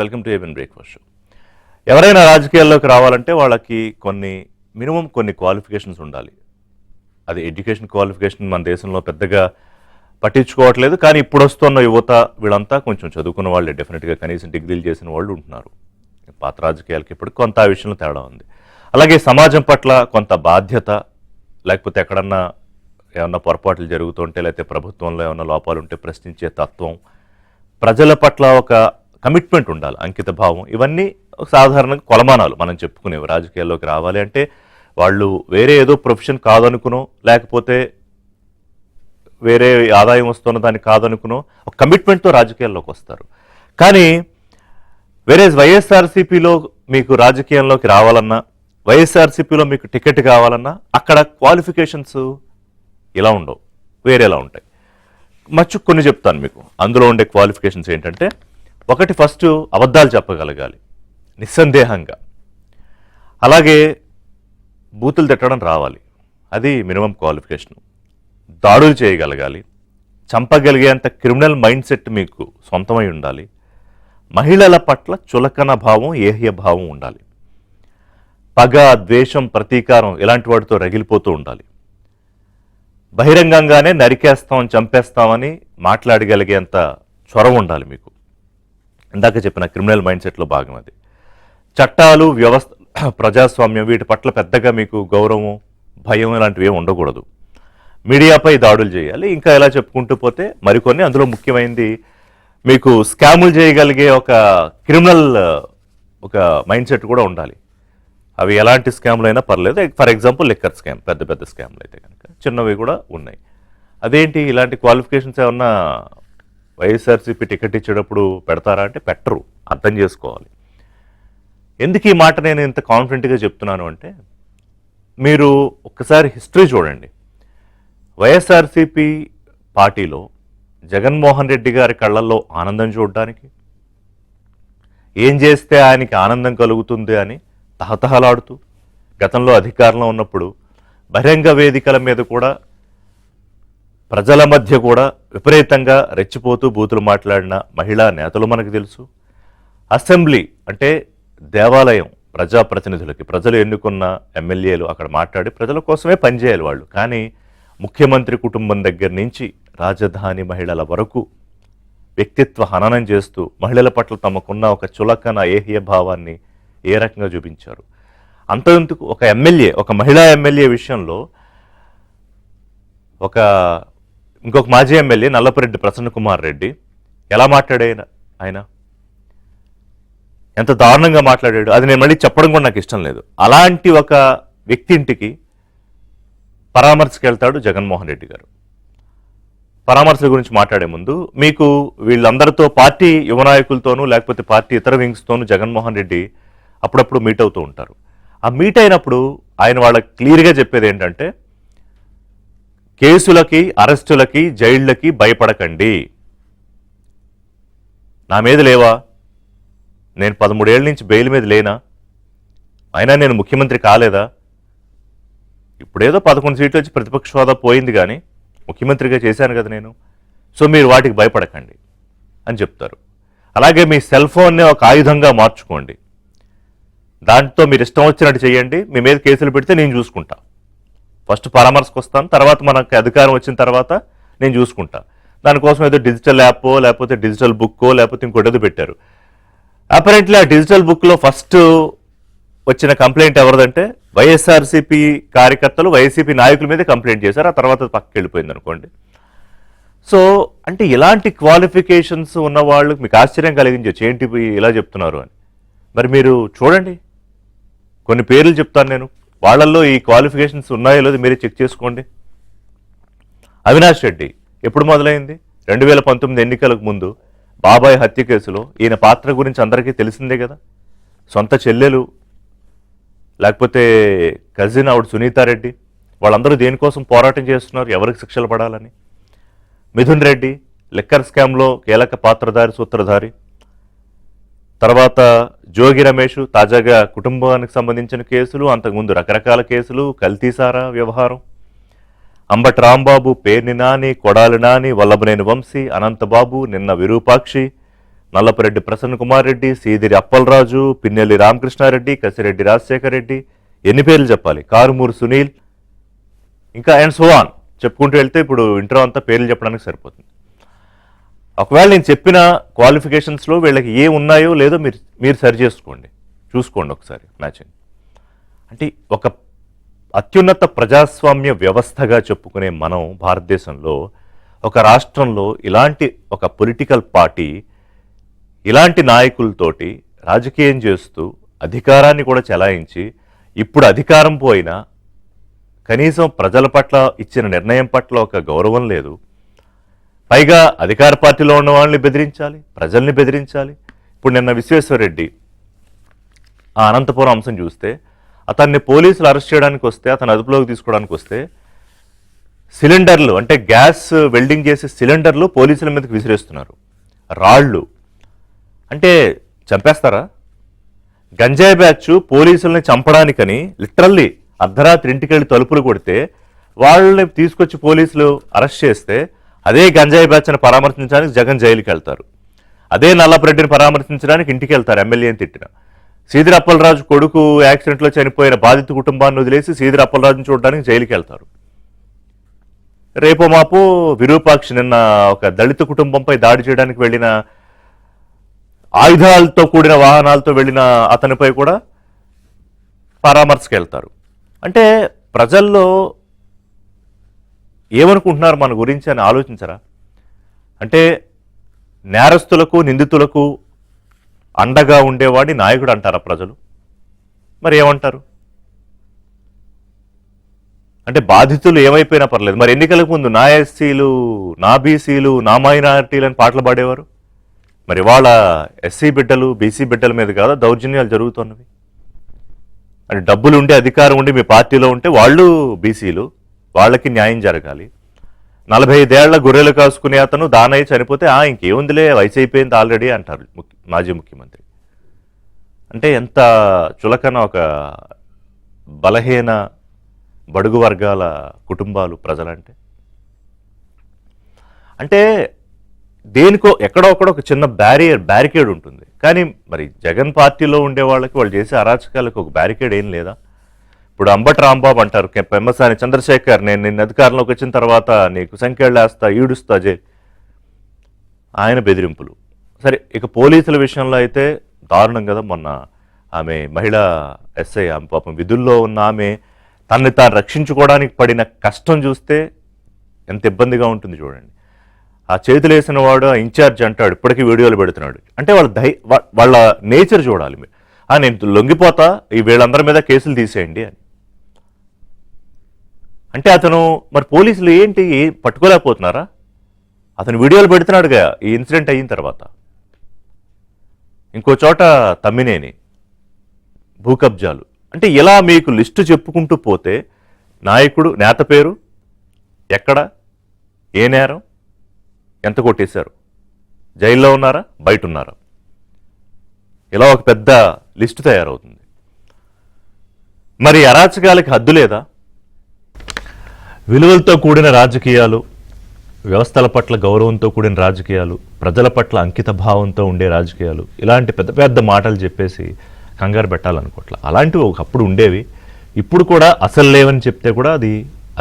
Welcome to ABN breakfast show. ఎవరైనా రాజకీయాల్లోకి రావాలంటే వాళ్ళకి మినిమం కొన్ని క్వాలిఫికేషన్స్ ఉండాలి. అది ఎడ్యుకేషన్ క్వాలిఫికేషన్ మన దేశంలో పెద్దగా పట్టించుకోవట్లేదు. కానీ ఇప్పుడు వస్తున్న యువత వీళ్ళంతా కొంచెం చదువుకున్న వాళ్ళే, డెఫినెట్గా కనీసం డిగ్రీలు చేసిన వాళ్ళు ఉంటున్నారు. పాత రాజకీయాలకి ఇప్పుడు కొంత ఆ విషయంలో తేడా ఉంది. అలాగే సమాజం పట్ల కొంత బాధ్యత, లేకపోతే ఎక్కడన్నా ఏమన్నా పొరపాట్లు జరుగుతుంటే, లేకపోతే ప్రభుత్వంలో ఏమన్నా లోపాలు ఉంటే ప్రశ్నించే తత్వం, ప్రజల పట్ల ఒక కమిట్మెంట్ ఉండాలి, అంకిత భావం. ఇవన్నీ సాధారణంగా కొలమానాలు మనం చెప్పుకునేవి. రాజకీయాల్లోకి రావాలి అంటే వాళ్ళు వేరే ఏదో ప్రొఫెషన్ కాదనుకునో, లేకపోతే వేరే ఆదాయం వస్తున్న దాన్ని కాదనుకునో ఒక కమిట్మెంట్తో రాజకీయాల్లోకి వస్తారు. కానీ వేరే వైఎస్ఆర్సీపీలో మీకు రాజకీయంలోకి రావాలన్నా, వైఎస్ఆర్సీపీలో మీకు టికెట్ కావాలన్నా అక్కడ క్వాలిఫికేషన్స్ ఇలా ఉండవు, వేరేలా ఉంటాయి. కొన్ని చెప్తాను మీకు. అందులో ఉండే క్వాలిఫికేషన్స్ ఏంటంటే, ఒకటి ఫస్ట్ అబద్ధాలు చెప్పగలగాలి నిస్సందేహంగా. అలాగే బూతులు తిట్టడం రావాలి, అది మినిమం క్వాలిఫికేషన్. దాడులు చేయగలగాలి, చంపగలిగేంత క్రిమినల్ మైండ్ సెట్ మీకు సొంతమై ఉండాలి. మహిళల పట్ల చులకన భావం, ఏహ్య భావం ఉండాలి. పగ, ద్వేషం, ప్రతీకారం ఇలాంటి వాటితో రగిలిపోతూ ఉండాలి. బహిరంగంగానే నరికేస్తాం, చంపేస్తామని మాట్లాడగలిగేంత చొరవ ఉండాలి మీకు. ఇందాక చెప్పిన క్రిమినల్ మైండ్ సెట్లో భాగం అది. చట్టాలు, వ్యవస్థ, ప్రజాస్వామ్యం వీటి పట్ల పెద్దగా మీకు గౌరవం, భయం ఇలాంటివి ఏమి ఉండకూడదు. మీడియాపై దాడులు చేయాలి. ఇంకా ఎలా చెప్పుకుంటూ పోతే మరికొన్ని. అందులో ముఖ్యమైనది మీకు స్కాములు చేయగలిగే ఒక క్రిమినల్ ఒక మైండ్ సెట్ కూడా ఉండాలి. అవి ఎలాంటి స్కామ్లు అయినా పర్లేదు. ఫర్ ఎగ్జాంపుల్ లిక్కర్ స్కామ్, పెద్ద పెద్ద స్కామ్లు అయితే కనుక చిన్నవి కూడా ఉన్నాయి. అదేంటి, ఇలాంటి క్వాలిఫికేషన్స్ ఏమన్నా వైఎస్ఆర్సీపీ టికెట్ ఇచ్చేటప్పుడు పెడతారా అంటే పెట్టరు. అర్థం చేసుకోవాలి. ఎందుకు ఈ మాట నేను ఇంత కాన్ఫిడెంట్గా చెప్తున్నాను అంటే, మీరు ఒక్కసారి హిస్టరీ చూడండి. వైఎస్ఆర్సీపీ పార్టీలో జగన్మోహన్ రెడ్డి గారి కళ్ళల్లో ఆనందం చూడడానికి, ఏం చేస్తే ఆయనకి ఆనందం కలుగుతుంది అని తహతహలాడుతూ, గతంలో అధికారంలో ఉన్నప్పుడు బహిరంగ వేదికల మీద కూడా ప్రజల మధ్య కూడా విపరీతంగా రెచ్చిపోతూ బూతులు మాట్లాడిన మహిళా నేతలు మనకు తెలుసు. అసెంబ్లీ అంటే దేవాలయం, ప్రజాప్రతినిధులకి, ప్రజలు ఎన్నుకున్న ఎమ్మెల్యేలు అక్కడ మాట్లాడి ప్రజల కోసమే పనిచేయాలి వాళ్ళు. కానీ ముఖ్యమంత్రి కుటుంబం దగ్గర నుంచి రాజధాని మహిళల వరకు వ్యక్తిత్వ హననం చేస్తూ మహిళల పట్ల తమకున్న ఒక చులకన, ఏహ్య భావాన్ని ఏ రకంగా చూపించారు. అంతెందుకు, ఒక ఎమ్మెల్యే, ఒక మహిళా ఎమ్మెల్యే విషయంలో ఇంకొక మాజీ ఎమ్మెల్యే నల్లపురెడ్డి ప్రసన్న కుమార్ రెడ్డి ఎలా మాట్లాడాడు, ఆయన ఎంత దారుణంగా మాట్లాడాడు. అది నేను మళ్ళీ చెప్పడం కూడా నాకు ఇష్టం లేదు. అలాంటి ఒక వ్యక్తి ఇంటికి పరామర్శకు వెళ్తాడు జగన్మోహన్ రెడ్డి గారు. పరామర్శల గురించి మాట్లాడే ముందు మీకు వీళ్ళందరితో, పార్టీ యువ నాయకులతోనూ లేకపోతే పార్టీ ఇతర వింగ్స్తోనూ జగన్మోహన్ రెడ్డి అప్పుడప్పుడు మీట్ అవుతూ ఉంటారు. ఆ మీట్ అయినప్పుడు ఆయన వాళ్ళకి క్లియర్గా చెప్పేది ఏంటంటే, కేసులకి, అరెస్టులకి, జైళ్లకి భయపడకండి. నా మీద లేవా, నేను 13 ఏళ్ళ నుంచి బెయిల్ మీద లేనా, అయినా నేను ముఖ్యమంత్రి కాలేదా, ఇప్పుడేదో 11 సీట్లు వచ్చి ప్రతిపక్ష హోదా పోయింది కానీ ముఖ్యమంత్రిగా చేశాను కదా నేను, సో మీరు వాటికి భయపడకండి అని చెప్తారు. అలాగే మీ సెల్ ఫోన్నే ఒక ఆయుధంగా మార్చుకోండి, దాంతో మీరు ఇష్టం వచ్చినట్టు చేయండి, మీ మీద కేసులు పెడితే నేను చూసుకుంటా, ఫస్ట్ పరామర్శకు వస్తాను, తర్వాత మనకు అధికారం వచ్చిన తర్వాత నేను చూసుకుంటా. దానికోసం ఏదో డిజిటల్ యాప్ లేకపోతే డిజిటల్ బుక్కో లేకపోతే ఇంకోటి ఏదో పెట్టారు. అపరెంట్లీ ఆ డిజిటల్ బుక్లో ఫస్ట్ వచ్చిన కంప్లైంట్ ఎవరిదంటే వైఎస్ఆర్సీపీ కార్యకర్తలు వైసీపీ నాయకుల మీద కంప్లైంట్ చేశారు. ఆ తర్వాత పక్కకి వెళ్ళిపోయింది అనుకోండి. సో అంటే ఇలాంటి క్వాలిఫికేషన్స్ ఉన్న వాళ్ళు మీకు ఆశ్చర్యం కలిగించవచ్చు, ఏంటి ఇలా చెప్తున్నారు అని. మరి మీరు చూడండి, కొన్ని పేర్లు చెప్తాను నేను, వాళ్ళల్లో ఈ క్వాలిఫికేషన్స్ ఉన్నాయో లేదో మీరే చెక్ చేసుకోండి. అవినాష్ రెడ్డి ఎప్పుడు మొదలైంది? 2019 ఎన్నికలకు ముందు బాబాయ్ హత్య కేసులో ఈయన పాత్ర గురించి అందరికీ తెలిసిందే కదా. సొంత చెల్లెలు లేకపోతే కజిన్ ఆవిడ సునీతారెడ్డి, వాళ్ళందరూ దేనికోసం పోరాటం చేస్తున్నారు, ఎవరికి శిక్షలు పడాలని. మిథున్ రెడ్డి లిక్కర్ స్కామ్లో కీలక పాత్రధారి, సూత్రధారి. తర్వాత జోగి రమేష్, తాజాగా కుటుంబానికి సంబంధించిన కేసులు, అంతకుముందు రకరకాల కేసులు, కల్తీసారా వ్యవహారం. అంబటి రాంబాబు, పేర్ని నాని, కొడాలి నాని, వల్లభనేని వంశీ, అనంతబాబు, నిన్న విరూపాక్షి, నల్లపురెడ్డి ప్రసన్న కుమార్ రెడ్డి, సీదిరి అప్పలరాజు, పిన్నెల్లి రామకృష్ణారెడ్డి, కసిరెడ్డి రాజశేఖర రెడ్డి, ఎన్ని పేర్లు చెప్పాలి, కారుమూరు సునీల్, ఇంకా అండ్ సో ఆన్ చెప్పుకుంటూ వెళ్తే ఇప్పుడు ఇంటర్వ్యూ అంతా పేర్లు చెప్పడానికి సరిపోతుంది. ఒకవేళ నేను చెప్పిన క్వాలిఫికేషన్స్లో వీళ్ళకి ఏ ఉన్నాయో లేదో మీరు సరి చేసుకోండి, చూసుకోండి ఒకసారి మ్యాచింగ్. అంటే ఒక అత్యున్నత ప్రజాస్వామ్య వ్యవస్థగా చెప్పుకునే మనం భారతదేశంలో ఒక రాష్ట్రంలో ఇలాంటి ఒక పొలిటికల్ పార్టీ ఇలాంటి నాయకులతోటి రాజకీయం చేస్తూ అధికారాన్ని కూడా చెలాయించి ఇప్పుడు అధికారం పోయినా కనీసం ప్రజల పట్ల ఇచ్చిన నిర్ణయం పట్ల ఒక గౌరవం లేదు. పైగా అధికార పార్టీలో ఉన్న వాళ్ళని బెదిరించాలి, ప్రజల్ని బెదిరించాలి. ఇప్పుడు నిన్న విశ్వేశ్వరరెడ్డి ఆ అనంతపురం అంశం చూస్తే అతన్ని పోలీసులు అరెస్ట్ చేయడానికి వస్తే, అతను అదుపులోకి తీసుకోవడానికి వస్తే సిలిండర్లు అంటే గ్యాస్ వెల్డింగ్ చేసే సిలిండర్లు పోలీసుల మీదకి విసిరేస్తున్నారు, రాళ్ళు. అంటే చంపేస్తారా? గంజాయి బ్యాచ్ పోలీసుల్ని చంపడానికని లిటరల్లీ అర్ధరాత్రి ఇంటికి వెళ్ళి తలుపులు కొడితే వాళ్ళని తీసుకొచ్చి పోలీసులు అరెస్ట్ చేస్తే అదే గంజాయి బ్యాచ్ని పరామర్శించడానికి జగన్ జైలుకి వెళ్తారు, అదే నల్లపురెడ్డిని పరామర్శించడానికి ఇంటికి వెళ్తారు ఎమ్మెల్యేని తిట్టిన. సీదిరి అప్పలరాజు కొడుకు యాక్సిడెంట్లో చనిపోయిన బాధిత కుటుంబాన్ని వదిలేసి సీదిరి అప్పలరాజుని చూడడానికి జైలుకి వెళ్తారు. రేపో మాపో విరూపాక్షి నిన్న ఒక దళిత కుటుంబంపై దాడి చేయడానికి వెళ్ళిన ఆయుధాలతో కూడిన వాహనాలతో వెళ్ళిన అతనిపై కూడా పరామర్శకు వెళ్తారు. అంటే ప్రజల్లో ఏమనుకుంటున్నారు మన గురించి అని ఆలోచించరా? అంటే నేరస్తులకు నిందితులకు అండగా ఉండేవాడిని నాయకుడు అంటారా ప్రజలు? మరి ఏమంటారు? అంటే బాధితులు ఏమైపోయినా పర్లేదు, మరి ఎన్నికలకు ముందు నా ఎస్సీలు, నా బీసీలు, నా మైనారిటీలు అని పాటలు పాడేవారు. మరి వాళ్ళ ఎస్సీ బిడ్డలు, బీసీ బిడ్డల మీద కాదా దౌర్జన్యాలు జరుగుతున్నవి? అంటే డబ్బులు ఉండి అధికారం ఉండి మీ పార్టీలో ఉంటే వాళ్ళు బీసీలు, వాళ్ళకి న్యాయం జరగాలి. 45 ఏళ్ల గొర్రెలు కాసుకునే అతను దానయ్య చనిపోతే ఇంకేముందిలే వయసు అయిపోయింది ఆల్రెడీ అంటారు మాజీ ముఖ్యమంత్రి. అంటే ఎంత చులకన ఒక బలహీన బడుగు వర్గాల కుటుంబాలు ప్రజలంటే. అంటే దేనికో ఎక్కడో ఒక చిన్న బ్యారికేడ్ ఉంటుంది. కానీ మరి జగన్ పార్టీలో ఉండే వాళ్ళకి వాళ్ళు చేసే అరాచకాలకు ఒక బ్యారికేడ్ ఏం లేదా? ఇప్పుడు అంబటి రాంబాబు అంటారు, పెమ్మసాని చంద్రశేఖర్ నేను నిన్న అధికారంలోకి వచ్చిన తర్వాత నీకు సంఖ్యలు వేస్తా, ఈడుస్తా ఆయన బెదిరింపులు. సరే, ఇక పోలీసుల విషయంలో అయితే దారుణం కదా. మొన్న ఆమె మహిళా ఎస్ఐ ఆమె పాపం విధుల్లో ఉన్న ఆమె తనని తాను రక్షించుకోవడానికి పడిన కష్టం చూస్తే ఎంత ఇబ్బందిగా ఉంటుంది చూడండి. ఆ చేతులు వేసిన వాడు ఇన్ఛార్జ్ అంటాడు, ఇప్పటికీ వీడియోలు పెడుతున్నాడు. అంటే వాళ్ళ నేచర్ చూడాలి. నేను లొంగిపోతా, ఈ వీళ్ళందరి మీద కేసులు తీసేయండి అని. అంటే అతను మరి పోలీసులు ఏంటి పట్టుకోలేకపోతున్నారా? అతను వీడియోలు పెడుతున్నాడుగా ఈ ఇన్సిడెంట్ అయిన తర్వాత. ఇంకో చోట తమ్మినేని భూ కబ్జాలు. అంటే ఇలా మీకు లిస్టు చెప్పుకుంటూ పోతే నాయకుడు నేత పేరు ఎక్కడ, ఏ నేరం, ఎంత కొట్టేశారు, జైల్లో ఉన్నారా, బయట ఉన్నారా, ఇలా ఒక పెద్ద లిస్టు తయారవుతుంది. మరి అరాచకాలకి హద్దు లేదా? విలువలతో కూడిన రాజకీయాలు, వ్యవస్థల పట్ల గౌరవంతో కూడిన రాజకీయాలు, ప్రజల పట్ల అంకిత భావంతో ఉండే రాజకీయాలు, ఇలాంటి పెద్ద పెద్ద మాటలు చెప్పేసి కంగారు పెట్టాలనుకోవట్లా. అలాంటివి ఒకప్పుడు ఉండేవి, ఇప్పుడు కూడా అసలు లేవని చెప్తే కూడా అది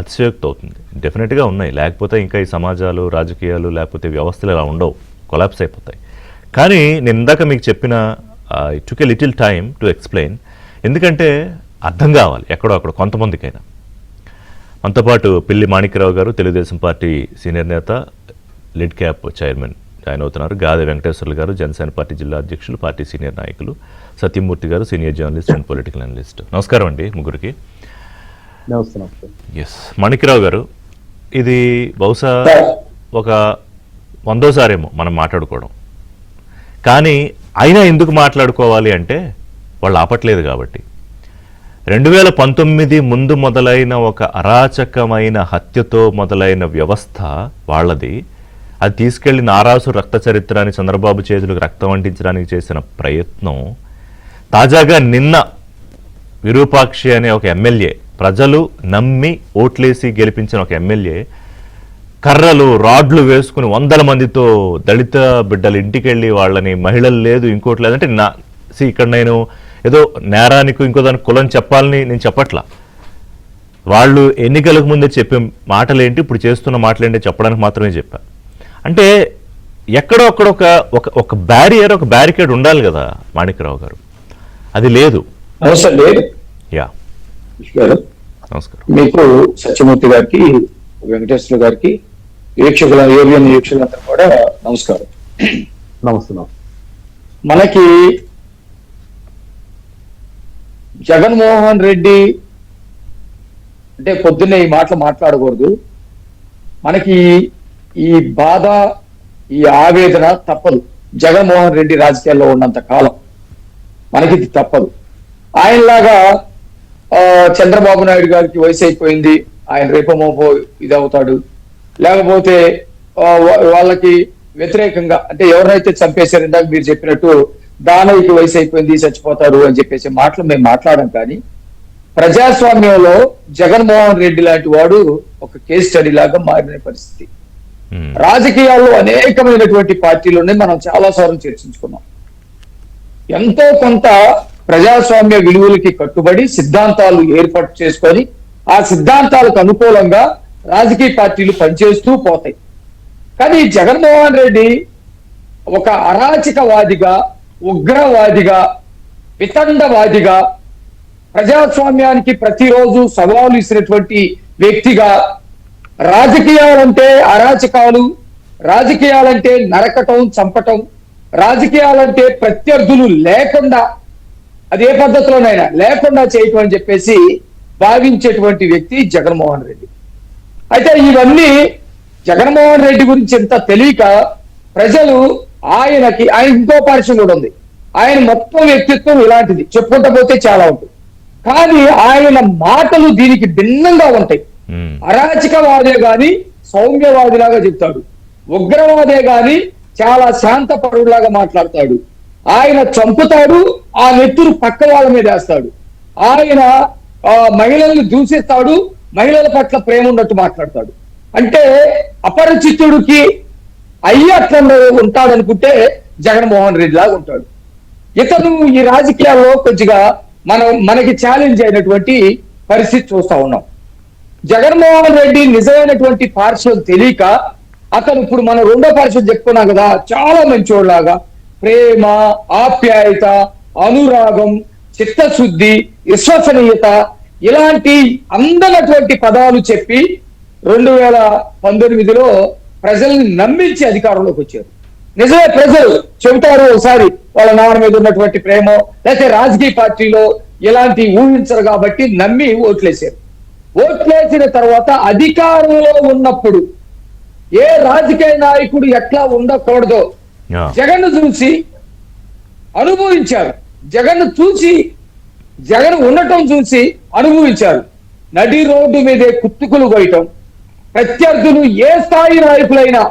అతిశయోక్తి అవుతుంది. డెఫినెట్గా ఉన్నాయి, లేకపోతే ఇంకా ఈ సమాజాలు, రాజకీయాలు లేకపోతే వ్యవస్థలు ఇలా ఉండవు, కొలాప్స్ అయిపోతాయి. కానీ నేను ఇందాక మీకు చెప్పిన it took a little time to explain, ఎందుకంటే అర్థం కావాలి ఎక్కడో అక్కడ కొంతమందికైనా. మనతో పాటు పిల్లి మాణిక్యరావు గారు తెలుగుదేశం పార్టీ సీనియర్ నేత, లిడ్ క్యాప్ చైర్మన్ జాయిన్ అవుతున్నారు. గాది వెంకటేశ్వర్లు గారు జనసేన పార్టీ జిల్లా అధ్యక్షులు, పార్టీ సీనియర్ నాయకులు. సత్యమూర్తి గారు senior journalist and political analyst. నమస్కారం అండి ముగ్గురికి. ఎస్, మాణిక్యరావు గారు, ఇది బహుశా ఒక 100సారేమో మనం మాట్లాడుకోవడం. కానీ అయినా ఎందుకు మాట్లాడుకోవాలి అంటే వాళ్ళు ఆపట్లేదు కాబట్టి. 2019 ముందు మొదలైన ఒక అరాచకమైన హత్యతో మొదలైన వ్యవస్థ వాళ్ళది. అది తీసుకెళ్లి నారాసు రక్త చరిత్రాన్ని చంద్రబాబు చేతులకు రక్తం అంటించడానికి చేసిన ప్రయత్నం తాజాగా నిన్న విరూపాక్షి అనే ఒక ఎమ్మెల్యే, ప్రజలు నమ్మి ఓట్లేసి గెలిపించిన ఒక ఎమ్మెల్యే కర్రలు రాడ్లు వేసుకుని 100 మందితో దళిత బిడ్డలు ఇంటికి వెళ్ళి వాళ్ళని మహిళలు లేదు ఇంకోటి లేదంటే ఇక్కడ నేను ఏదో నేరానికి ఇంకో దానికి కులం చెప్పాలని నేను చెప్పట్లా. వాళ్ళు ఎన్నికలకు ముందే చెప్పే మాటలేంటి ఇప్పుడు చేస్తున్న మాటలేంటి చెప్పడానికి మాత్రమే చెప్పా. అంటే ఎక్కడో అక్కడ ఒక బ్యారియర్ ఒక బ్యారికేడ్ ఉండాలి కదా మాణిక్యరావు గారు, అది లేదు. యా నమస్కారం మీకు, సత్యమూర్తి గారికి, వెంకటేశ్వర గారికి, వీక్షకులందరూ కూడా నమస్కారం. నమస్తే. మనకి జగన్మోహన్ రెడ్డి అంటే పొద్దున్నే ఈ మాటలు మాట్లాడకూడదు. మనకి ఈ బాధ, ఈ ఆవేదన తప్పదు. జగన్మోహన్ రెడ్డి రాజకీయాల్లో ఉన్నంత కాలం మనకి ఇది తప్పదు. ఆయనలాగా చంద్రబాబు నాయుడు గారికి వయసు అయిపోయింది, ఆయన రేపమోపో ఇది అవుతాడు, లేకపోతే వాళ్ళకి వ్యతిరేకంగా అంటే ఎవరైతే చంపేశారు ఇందాక మీరు చెప్పినట్టు దానయ్యకి వయసు అయిపోయింది చచ్చిపోతాడు అని చెప్పేసి మాటలు మేము మాట్లాడడం. కానీ ప్రజాస్వామ్యంలో జగన్మోహన్ రెడ్డి లాంటి వాడు ఒక కేస్ స్టడీ లాగా మారిన పరిస్థితి. రాజకీయాల్లో అనేకమైనటువంటి పార్టీలు ఉన్నాయి, మనం చాలా సార్లు చర్చించుకున్నాం. ఎంతో కొంత ప్రజాస్వామ్య విలువలకి కట్టుబడి సిద్ధాంతాలు ఏర్పాటు చేసుకొని ఆ సిద్ధాంతాలకు అనుకూలంగా రాజకీయ పార్టీలు పనిచేస్తూ పోతాయి. కానీ జగన్మోహన్ రెడ్డి ఒక అరాచకవాదిగా, ఉగ్రవాదిగా, వితండవాదిగా, ప్రజాస్వామ్యానికి ప్రతిరోజు సవాలు ఇచ్చినటువంటి వ్యక్తిగా, రాజకీయాలంటే అరాచకాలు, రాజకీయాలంటే నరకటం, చంపటం, రాజకీయాలంటే ప్రత్యర్థులు లేకుండా అది ఏ పద్ధతిలోనైనా లేకుండా చేయటం అని చెప్పేసి భావించేటువంటి వ్యక్తి జగన్మోహన్ రెడ్డి. అయితే ఇవన్నీ జగన్మోహన్ రెడ్డి గురించి ఎంత తెలియక ప్రజలు ఆయన ఇంకో పరిచయం కూడా ఉంది. ఆయన మొత్తం వ్యక్తిత్వం ఇలాంటిది, చెప్పుకుంటా పోతే చాలా ఉంటుంది. కానీ ఆయన మాటలు దీనికి భిన్నంగా ఉంటాయి. అరాచకవాదే గాని సౌమ్యవాదిలాగా చెప్తాడు, ఉగ్రవాదే గాని చాలా శాంతపరుడులాగా మాట్లాడతాడు. ఆయన చంపుతాడు, ఆ నెత్తురు పక్క వాళ్ళ మీద వేస్తాడు. ఆయన మహిళల్ని దూషిస్తాడు, మహిళల పట్ల ప్రేమ ఉన్నట్టు మాట్లాడతాడు. అంటే అపరిచితుడికి అట్లా ఉంటాడనుకుంటే జగన్మోహన్ రెడ్డి లాగా ఉంటాడు. ఇతను ఈ రాజకీయాల్లో కొద్దిగా మనకి ఛాలెంజ్ అయినటువంటి పరిస్థితి చూస్తా ఉన్నాం. జగన్మోహన్ రెడ్డి నిజమైనటువంటి పార్శ్వం తెలియక అతను ఇప్పుడు మనం రెండో పార్శ్వం చెప్పుకున్నాం కదా, చాలా మంచోళ్ళలాగా ప్రేమ, ఆప్యాయత, అనురాగం, చిత్తశుద్ధి, విశ్వసనీయత ఇలాంటి అందనటువంటి పదాలు చెప్పి 2019లో ప్రజల్ని నమ్మించి అధికారంలోకి వచ్చారు. నిజమే, ప్రజలు చెబుతారు ఒకసారి వాళ్ళ నాన్న మీద ఉన్నటువంటి ప్రేమ, లేకపోతే రాజకీయ పార్టీలో ఇలాంటి ఊహించరు కాబట్టి నమ్మి ఓట్లేశారు. ఓట్లేసిన తర్వాత అధికారంలో ఉన్నప్పుడు ఏ రాజకీయ నాయకుడు ఎట్లా ఉండకూడదో జగన్ చూసి అనుభవించారు. జగన్ ఉండటం చూసి అనుభవించారు. నడి రోడ్డు మీదే కుత్తుకులు కొయ్యటం, ప్రత్యర్థులు ఏ స్థాయి నాయకులైనా,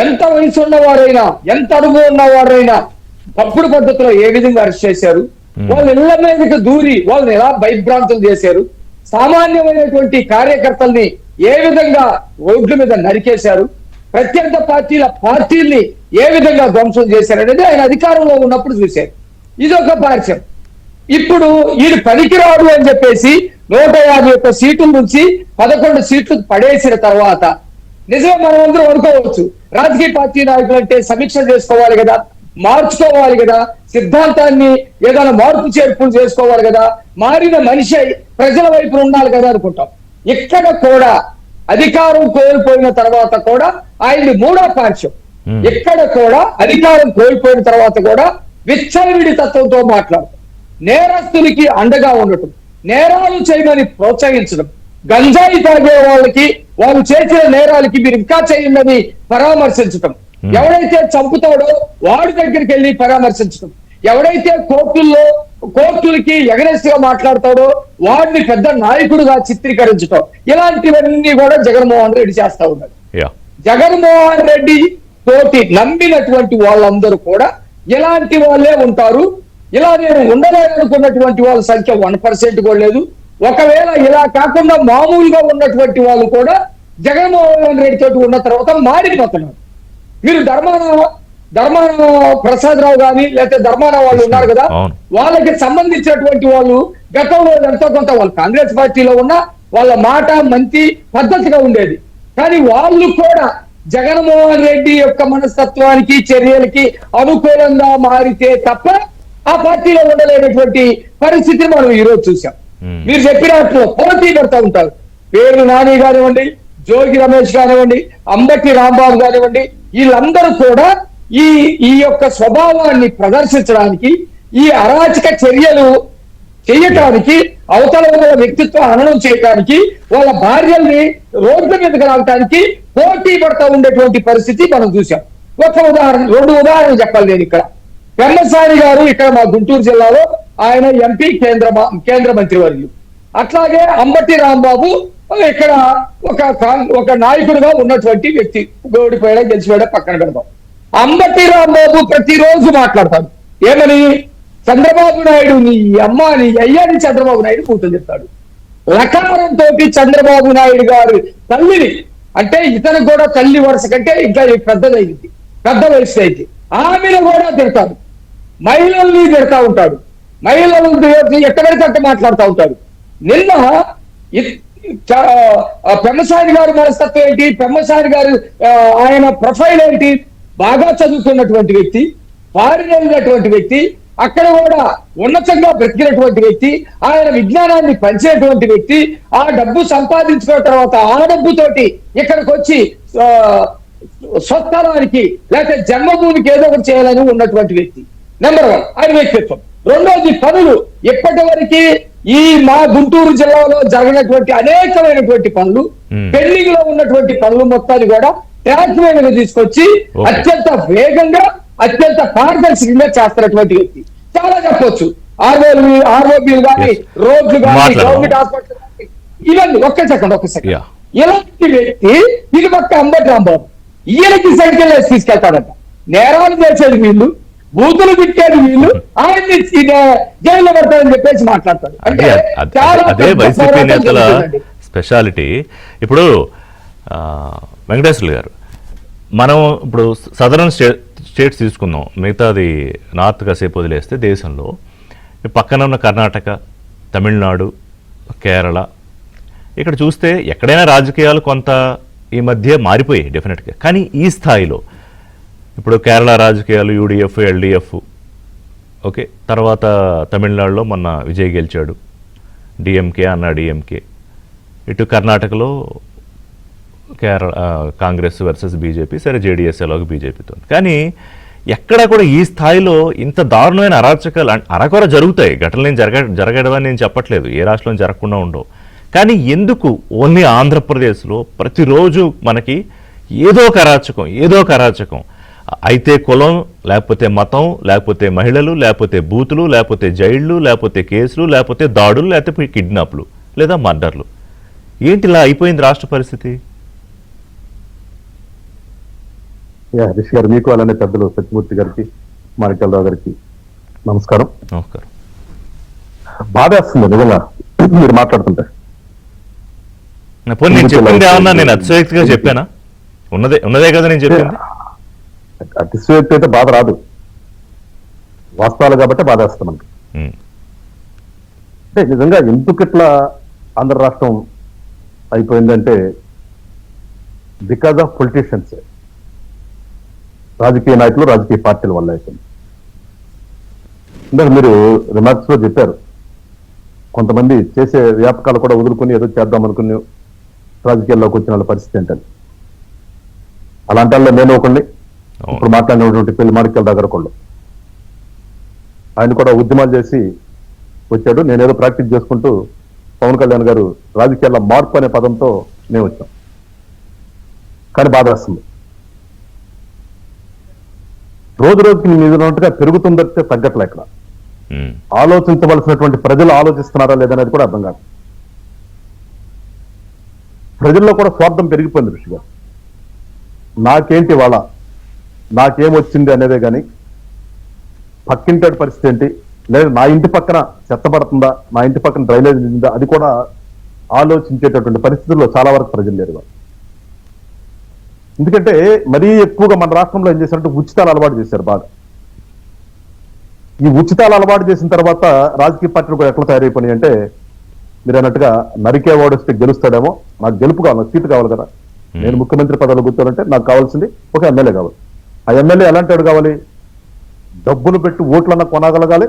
ఎంత వయసు ఉన్నవారైనా, ఎంత అనుభవం ఉన్నవారైనా తప్పుడు పద్ధతిలో ఏ విధంగా అరెస్ట్ చేశారు, వాళ్ళ ఇళ్ల మీదకి దూరి వాళ్ళని ఎలా భయభ్రాంతులు చేశారు, సామాన్యమైనటువంటి కార్యకర్తల్ని ఏ విధంగా రోడ్ల మీద నరికేశారు, ప్రత్యర్థ పార్టీల్ని ఏ విధంగా ధ్వంసం చేశారు అనేది ఆయన అధికారంలో ఉన్నప్పుడు చూశారు. ఇదొక పార్శ్వం. ఇప్పుడు ఈయన పనికిరాడు అని చెప్పేసి 151 సీట్ల నుంచి 11 సీట్లు పడేసిన తర్వాత నిజమే మనం అందరం అనుకోవచ్చు, రాజకీయ పార్టీ నాయకులు అంటే సమీక్ష చేసుకోవాలి కదా, మార్చుకోవాలి కదా, సిద్ధాంతాన్ని ఏదైనా మార్పు చేర్పులు చేసుకోవాలి కదా, మారిన మనిషి ప్రజల వైపు ఉండాలి కదా అనుకుంటాం. ఇక్కడ కూడా అధికారం కోల్పోయిన తర్వాత కూడా ఆయన్ని మూడో పార్శ్వం, ఇక్కడ కూడా అధికారం కోల్పోయిన తర్వాత కూడా విచ్చలవిడి తత్వంతో మాట్లాడటం, నేరస్తులకి అండగా ఉండటం, నేరాలు చేయమని ప్రోత్సహించడం, గంజాయి తాగే వాళ్ళకి వాళ్ళు చేసిన నేరాలకి మీరు ఇంకా చేయండి పరామర్శించటం, ఎవడైతే చంపుతాడో వాడి దగ్గరికి వెళ్ళి పరామర్శించటం, ఎవడైతే కోర్టులకి ఎగరెస్ట్ గా మాట్లాడతాడో వాడిని పెద్ద నాయకుడుగా చిత్రీకరించటం, ఇలాంటివన్నీ కూడా జగన్మోహన్ రెడ్డి చేస్తా ఉన్నాడు. జగన్మోహన్ రెడ్డి తోటి నమ్మినటువంటి వాళ్ళందరూ కూడా ఇలాంటి వాళ్ళే ఉంటారు. ఇలా నేను ఉండలేదనుకున్నటువంటి వాళ్ళ సంఖ్య 1% కూడా లేదు. ఒకవేళ ఇలా కాకుండా మామూలుగా ఉన్నటువంటి వాళ్ళు కూడా జగన్మోహన్ రెడ్డి తోటి ఉన్న తర్వాత మారిపోతున్నారు. మీరు ధర్మాన ప్రసాద్ రావు గాని లేకపోతే ధర్మాన వాళ్ళు ఉన్నారు కదా, అవును. వాళ్ళకి సంబంధించినటువంటి వాళ్ళు గతంలో ఎంతో కొంత వాళ్ళు కాంగ్రెస్ పార్టీలో ఉన్న వాళ్ళ మాట మంచి పద్ధతిగా ఉండేది. కానీ వాళ్ళు కూడా జగన్మోహన్ రెడ్డి యొక్క మనస్తత్వానికి చర్యలకి అనుకూలంగా మారితే తప్ప ఆ పార్టీలో ఉండలేనటువంటి పరిస్థితిని మనం ఈరోజు చూసాం. మీరు చెప్పినట్లు పోటీ పడతా ఉంటారు. పేరు నాని కానివ్వండి, జోగి రమేష్ కానివ్వండి, అంబటి రాంబాబు కానివ్వండి, వీళ్ళందరూ కూడా ఈ యొక్క స్వభావాన్ని ప్రదర్శించడానికి, ఈ అరాచక చర్యలు చేయటానికి, అవతల వాళ్ళ వ్యక్తిత్వ హననం చేయటానికి, వాళ్ళ భార్యల్ని రోడ్ల మీదకి రావటానికి పోటీ పడతా ఉండేటువంటి పరిస్థితి మనం చూసాం. రెండు ఉదాహరణలు చెప్పాలి నేను ఇక్కడ. పెమ్మసాని గారు ఇక్కడ మా గుంటూరు జిల్లాలో ఆయన ఎంపీ కేంద్ర మంత్రివర్యులు. అట్లాగే అంబటి రాంబాబు ఇక్కడ ఒక నాయకుడిగా ఉన్నటువంటి వ్యక్తి, ఓడిపోయాడా గెలిచిపోయాడా పక్కన పెడదాం. అంబటి రాంబాబు ప్రతిరోజు మాట్లాడతాడు ఏమని, చంద్రబాబు నాయుడు నీ అమ్మ నీ అయ్యాని చంద్రబాబు నాయుడు కూతురు చెప్తాడు. లకారంతో చంద్రబాబు నాయుడు గారు తల్లిని, అంటే ఇతను కూడా తల్లి వరుస కంటే ఇంకా పెద్దదైంది, పెద్ద వయసు అయింది, ఆమెను కూడా తిడతాడు. మహిళల్ని తిడతా ఉంటాడు, మహిళలు ఎక్కడికంటే మాట్లాడుతూ ఉంటాడు. నిన్న పెమ్మసాని గారు మనస్తత్వం ఏంటి, పెమ్మసాని గారు ఆయన ప్రొఫైల్ ఏంటి, బాగా చదువుకున్నటువంటి వ్యక్తి, ఫారిన్ వెళ్ళినటువంటి వ్యక్తి, అక్కడ కూడా ఉన్నతంగా బ్రతికినటువంటి వ్యక్తి, ఆయన విజ్ఞానాన్ని పంచేటువంటి వ్యక్తి, ఆ డబ్బు సంపాదించుకున్న తర్వాత ఆ డబ్బుతోటి ఇక్కడికి వచ్చి స్వస్థలానికి లేకపోతే జన్మభూమికి ఏదో ఒకటి చేయాలని ఉన్నటువంటి వ్యక్తి. నెంబర్ 1 ఆయన వ్యక్తిత్వం. రెండోది పనులు. ఎప్పటి వరకు ఈ మా గుంటూరు జిల్లాలో జరిగినటువంటి అనేకమైనటువంటి పనులు, పెండింగ్ లో ఉన్నటువంటి పనులు మొత్తాన్ని కూడా ట్రాక్ మీద తీసుకొచ్చి అత్యంత వేగంగా అత్యంత పారదర్శకంగా చేస్తున్నటువంటి వ్యక్తి. చాలా చెప్పొచ్చు. ఆర్ఓబీలు కానీ, రోడ్లు కానీ, గవర్నమెంట్ హాస్పిటల్ కానీ, ఇవన్నీ. ఒక్క సెకండ్. ఇలాంటి వ్యక్తి ఇది పక్క అంబటి రాంబాబు, ఈయనకి సైకిల్ వేసి తీసుకెళ్తాడంట. నేరాలు చేసేది వీళ్ళు, బూతులు తిట్టేది వీళ్ళు, ఆయన్ని జైల్లో పడతారని చెప్పేసి మాట్లాడతాడు. అంటే అదే వైసీపీ నేతల స్పెషాలిటీ. ఇప్పుడు వెంకటేశ్వర్లు గారు, మనం ఇప్పుడు సదరన్ స్టేట్స్ తీసుకుందాం, మిగతాది నార్త్ కాసేపు వదిలేస్తే దేశంలో పక్కన ఉన్న కర్ణాటక, తమిళనాడు, కేరళ, ఇక్కడ చూస్తే ఎక్కడైనా రాజకీయాలు కొంత ఈ మధ్య మారిపోయాయి డెఫినెట్గా. కానీ ఈ స్థాయిలో ఇప్పుడు కేరళ రాజకీయాలు యూడిఎఫ్, ఎల్డిఎఫ్, ఓకే, తర్వాత తమిళనాడులో మొన్న విజయ్ గెలిచాడు, డిఎంకే అన్నా డిఎంకే, ఇటు కర్ణాటకలో కాంగ్రెస్ వర్సెస్ బీజేపీ, సరే జేడీఎస్ ఎలాగో బీజేపీతో. కానీ ఎక్కడ కూడా ఈ స్థాయిలో ఇంత దారుణమైన అరాచకాలు అరకొర జరుగుతాయి. ఘటనలు జరగడమని నేను చెప్పట్లేదు, ఏ రాష్ట్రంలో జరగకుండా ఉండవు. కానీ ఎందుకు ఓన్లీ ఆంధ్రప్రదేశ్లో ప్రతిరోజు మనకి ఏదో ఒక అరాచకం అయితే కులం, లేకపోతే మతం, లేకపోతే మహిళలు, లేకపోతే బూతులు, లేకపోతే జైళ్లు, లేకపోతే కేసులు, లేకపోతే దాడులు, లేకపోతే కిడ్నాప్లు లేదా మర్డర్లు. ఏంటి ఇలా అయిపోయింది రాష్ట్ర పరిస్థితి? రిషి గారు, మీకు అలానే పెద్దలు సత్యమూర్తి గారికి, మాణిక్యాలరావు గారికి నమస్కారం. బాధేస్తుంది నిజంగా మీరు మాట్లాడుతుంటే. నేను చెప్పింది ఏమన్నా నేను అతిశయోక్తిగా చెప్పానా? ఉన్నదే కదా నేను చెప్పింది. అతిశయోక్తి అయితే బాధ రాదు, వాస్తవాలు కాబట్టి బాధేస్తాం మనకి. అంటే నిజంగా ఎందుకు ఇట్లా ఆంధ్ర రాష్ట్రం అయిపోయిందంటే బికాజ్ ఆఫ్ పొలిటీషియన్స్, రాజకీయ నాయకులు, రాజకీయ పార్టీల వల్ల అయిపోయింది. ఇందాక మీరు రిమార్క్స్ లో చెప్పారు, కొంతమంది చేసే వ్యాపకాలు కూడా వదులుకొని ఏదో చేద్దాం అనుకుని రాజకీయాల్లోకి వచ్చిన వాళ్ళ పరిస్థితి ఏంటని. అలాంటి వాళ్ళు నేను ఒకళ్ళని, ఇప్పుడు మాట్లాడినటువంటి పెళ్లి మాణిక్యాలరావు గారు ఒకళ్ళు, ఆయన కూడా ఉద్యమాలు చేసి వచ్చాడు. నేనేదో ప్రాక్టీస్ చేసుకుంటూ పవన్ కళ్యాణ్ గారు రాజకీయాల్లో మార్పు అనే పదంతో మేము వచ్చాం. కానీ బాధ వస్తుంది, రోజు రోజుకి మీదున్నట్టుగా పెరుగుతుందంటే తగ్గట్లే. ఇక్కడ ఆలోచించవలసినటువంటి ప్రజలు ఆలోచిస్తున్నారా లేదనేది కూడా అర్థం కాదు. ప్రజల్లో కూడా స్వార్థం పెరిగిపోయింది ఋషి గారు. నాకేంటి వాళ్ళ, నాకేమొచ్చింది అనేదే కానీ పక్కింటి పరిస్థితి ఏంటి, లేదా నా ఇంటి పక్కన చెత్త పడుతుందా, నా ఇంటి పక్కన డ్రైనేజ్ ఉందా, అది కూడా ఆలోచించేటటువంటి పరిస్థితుల్లో చాలా వరకు ప్రజలు లేరు. ఎందుకంటే మరీ ఎక్కువగా మన రాష్ట్రంలో ఏం చేశారంటే ఉచితాలు అలవాటు చేశారు బాగా. ఈ ఉచితాలు అలవాటు చేసిన తర్వాత రాజకీయ పార్టీలు కూడా ఎట్లా తయారైపోయినాయి అంటే, మీరు అన్నట్టుగా నరికేవాడు వస్తే గెలుస్తాడేమో, నాకు గెలుపు కావాలి, నాకు సీటు కావాలి కదా, నేను ముఖ్యమంత్రి పదవిలో కూర్చోాలంటే నాకు కావాల్సింది ఒక ఎమ్మెల్యే కావాలి. ఆ ఎమ్మెల్యే ఎలాంటి వాడు కావాలి? డబ్బులు పెట్టి ఓట్లన్నా కొనగలగాలి,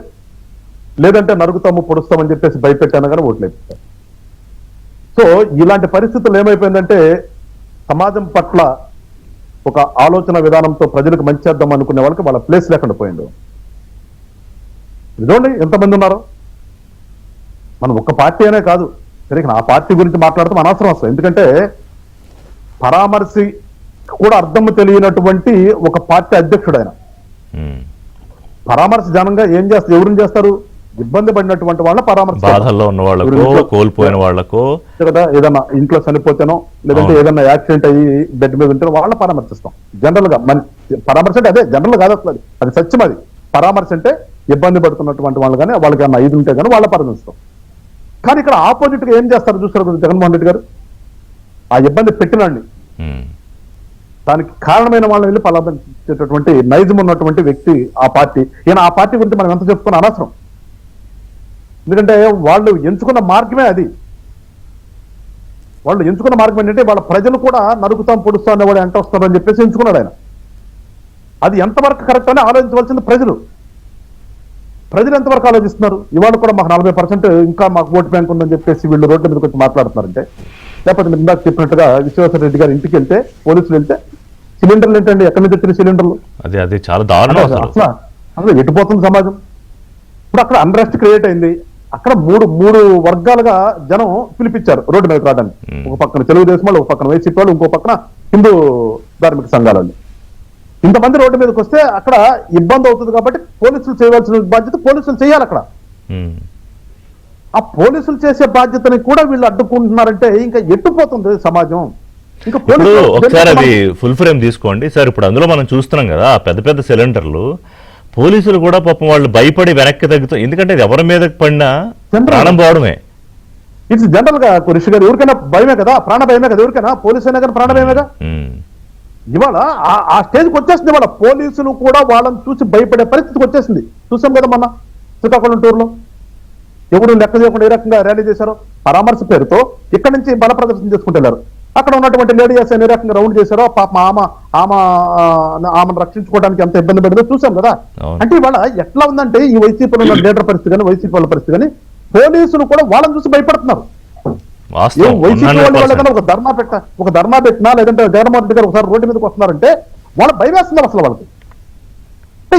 లేదంటే నరుగుతాము పొడుస్తామని చెప్పేసి భయపెట్టాను కానీ ఓట్లు వేపిస్తారు. సో ఇలాంటి పరిస్థితులు ఏమైపోయిందంటే, సమాజం పట్ల ఒక ఆలోచన విధానంతో ప్రజలకు మంచి చేద్దాం అనుకునే వాళ్ళకి వాళ్ళ ప్లేస్ లేకుండా పోయిండు. ఇదండి ఎంతమంది ఉన్నారు. మనం ఒక్క పార్టీ అనే కాదు, సరే ఆ పార్టీ గురించి మాట్లాడతాం అనవసరం అసలు. ఎందుకంటే పరామర్శి కూడా అర్థం తెలియనటువంటి ఒక పార్టీ అధ్యక్షుడు ఆయన. పరామర్శ జనంగా ఏం చేస్తారు, ఎవరిని చేస్తారు? ఇబ్బంది పడినటువంటి వాళ్ళ పరామర్శ, బాధల్లో ఉన్న వాళ్ళకు, కోల్పోయిన వాళ్ళకు కదా, ఏదన్నా ఇంట్లో చనిపోతేనో లేదంటే ఏదన్నా యాక్సిడెంట్ అయ్యి బెడ్ మీద ఉంటే వాళ్ళ పరామర్శిస్తాం. జనరల్ గా మన పరామర్శ అంటే అదే, జనరల్ కాదు అసలు, అది సత్యం. అది పరామర్శ అంటే ఇబ్బంది పడుతున్నటువంటి వాళ్ళు కానీ, వాళ్ళకి ఏమన్నా ఐదు ఉంటే కానీ వాళ్ళ పరామర్శిస్తాం. కానీ ఇక్కడ ఆపోజిట్ గా ఏం చేస్తారు చూస్తారు జగన్మోహన్ రెడ్డి గారు, ఆ ఇబ్బంది పెట్టినండి దానికి కారణమైన వాళ్ళని వెళ్ళి పరామర్శించేటటువంటి నైజం ఉన్నటువంటి వ్యక్తి ఆ పార్టీ. ఈయన ఆ పార్టీ గురించి మనం ఎంత చెప్పుకున్న అనవసరం. ఎందుకంటే వాళ్ళు ఎంచుకున్న మార్గమే అది. వాళ్ళు ఎంచుకున్న మార్గం ఏంటంటే, వాళ్ళ ప్రజలు కూడా నరుకుతాం పొడుస్తాం అనేవాడు ఎంత వస్తారని చెప్పేసి ఎంచుకున్నాడు ఆయన. అది ఎంతవరకు కరెక్ట్ అని ఆలోచించవలసింది ప్రజలు. ప్రజలు ఎంతవరకు ఆలోచిస్తున్నారు? ఇవాళ కూడా మాకు 40% ఇంకా మాకు ఓటు బ్యాంక్ ఉందని చెప్పేసి వీళ్ళు రోడ్ల మీదకి వచ్చి మాట్లాడుతున్నారంటే, లేకపోతే మీరు ఇందాక చెప్పినట్టుగా విశ్వేశ్వర రెడ్డి గారి ఇంటికి వెళ్తే, పోలీసులు వెళ్తే సిలిండర్లు ఏంటండి, ఎక్కడి నుంచి వచ్చిన సిలిండర్లు? అది చాలా దారుణం. అసలు ఎటుపోతుంది సమాజం? ఇప్పుడు అక్కడ అన్రెస్ట్ క్రియేట్ అయింది. అక్కడ మూడు వర్గాలుగా జనం పిలిపించారు రోడ్డు మీదకి రావడానికి. ఒక పక్కన తెలుగుదేశం వాళ్ళు, ఒక పక్కన వైసీపీ వాళ్ళు, ఇంకో పక్కన హిందూ ధార్మిక సంఘాలు. ఇంతమంది రోడ్డు మీదకి వస్తే అక్కడ ఇబ్బంది అవుతుంది కాబట్టి పోలీసులు చేయవలసిన బాధ్యత పోలీసులు చేయాలి. అక్కడ ఆ పోలీసులు చేసే బాధ్యతని కూడా వీళ్ళు అడ్డుకుంటున్నారంటే ఇంకా ఎట్టుపోతుంది సమాజం. ఇంకా ఒకసారి అది ఫుల్ ఫ్రేమ్ తీసుకోండి సార్. ఇప్పుడు అందులో మనం చూస్తున్నాం కదా, పెద్ద పెద్ద సిలిండర్లు, పోలీసులు కూడా పాపం వాళ్ళు భయపడి వెనక్కి తగ్గుతాం. ఎందుకంటే అది ఎవరి మీదకి పడినా ప్రాణం పోవడమే. ఇట్స్ జనరల్ గా రిషి గారు, ఎవరికైనా భయమే కదా, ప్రాణ భయమే కదా, ఎవరికైనా పోలీసు అయినా కానీ ప్రాణ భయమేగా. ఇవాళ ఆ స్టేజ్కి వచ్చేసింది. ఇవాళ పోలీసులు కూడా వాళ్ళని చూసి భయపడే పరిస్థితికి వచ్చేసింది. చూసాం కదా మొన్న శ్రీకాకుళం టూర్లో ఎవరు లెక్క చేయకుండా ఏ రకంగా ర్యాలీ చేశారో, పరామర్శ పేరుతో ఇక్కడి నుంచి బల ప్రదర్శన చేసుకుంటున్నారు. అక్కడ ఉన్నటువంటి లేడీస్ ఏ రకంగా రౌండ్ చేశారో, పాప ఆమెను రక్షించుకోవడానికి ఎంత ఇబ్బంది పడిందో చూసాం కదా. అంటే ఇవాళ ఎట్లా ఉందంటే, ఈ వైసీపీలో ఉన్న లీడర్ పరిస్థితి కానీ, వైసీపీ వాళ్ళ పరిస్థితి కానీ, పోలీసులు కూడా వాళ్ళని చూసి భయపడుతున్నారు. వైసీపీ వాళ్ళు ఒక ధర్నా పెట్టినా లేదంటే జగన్మోహన్ రెడ్డి గారు ఒకసారి రోడ్డు మీదకి వస్తున్నారంటే వాళ్ళు భయం వేస్తున్నారు అసలు వాళ్ళకి. అంటే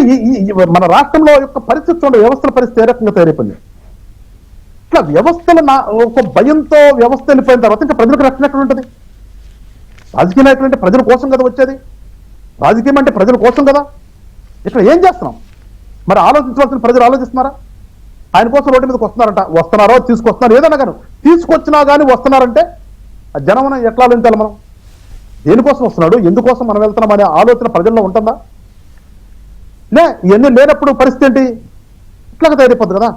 మన రాష్ట్రంలో యొక్క పరిస్థితి చూడండి, వ్యవస్థల పరిస్థితి ఏ రకంగా తయారైపోయింది. ఇట్లా వ్యవస్థలు ఒక భయంతో వ్యవస్థ వెళ్ళిపోయిన తర్వాత ఇంకా ప్రజలకు రక్షణ ఎక్కడ ఉంటుంది? రాజకీయ నాయకులు అంటే ప్రజల కోసం కదా వచ్చేది, రాజకీయం అంటే ప్రజల కోసం కదా. ఇక్కడ ఏం చేస్తున్నాం మరి? ఆలోచించవలసిన ప్రజలు ఆలోచిస్తున్నారా? ఆయన కోసం రోడ్డు మీదకి వస్తున్నారంట, వస్తున్నారో తీసుకొస్తున్నారు, ఏదైనా కానీ తీసుకొచ్చినా కానీ వస్తున్నారంటే ఆ జనం ఎట్లా ఆలోచించాలి? మనం దేనికోసం వస్తున్నాడు, ఎందుకోసం మనం వెళ్తున్నాం అనే ఆలోచన ప్రజల్లో ఉంటుందా? ఇవన్నీ లేనప్పుడు పరిస్థితి ఏంటి? ఇట్లాగా తయారైపోద్ది కదా.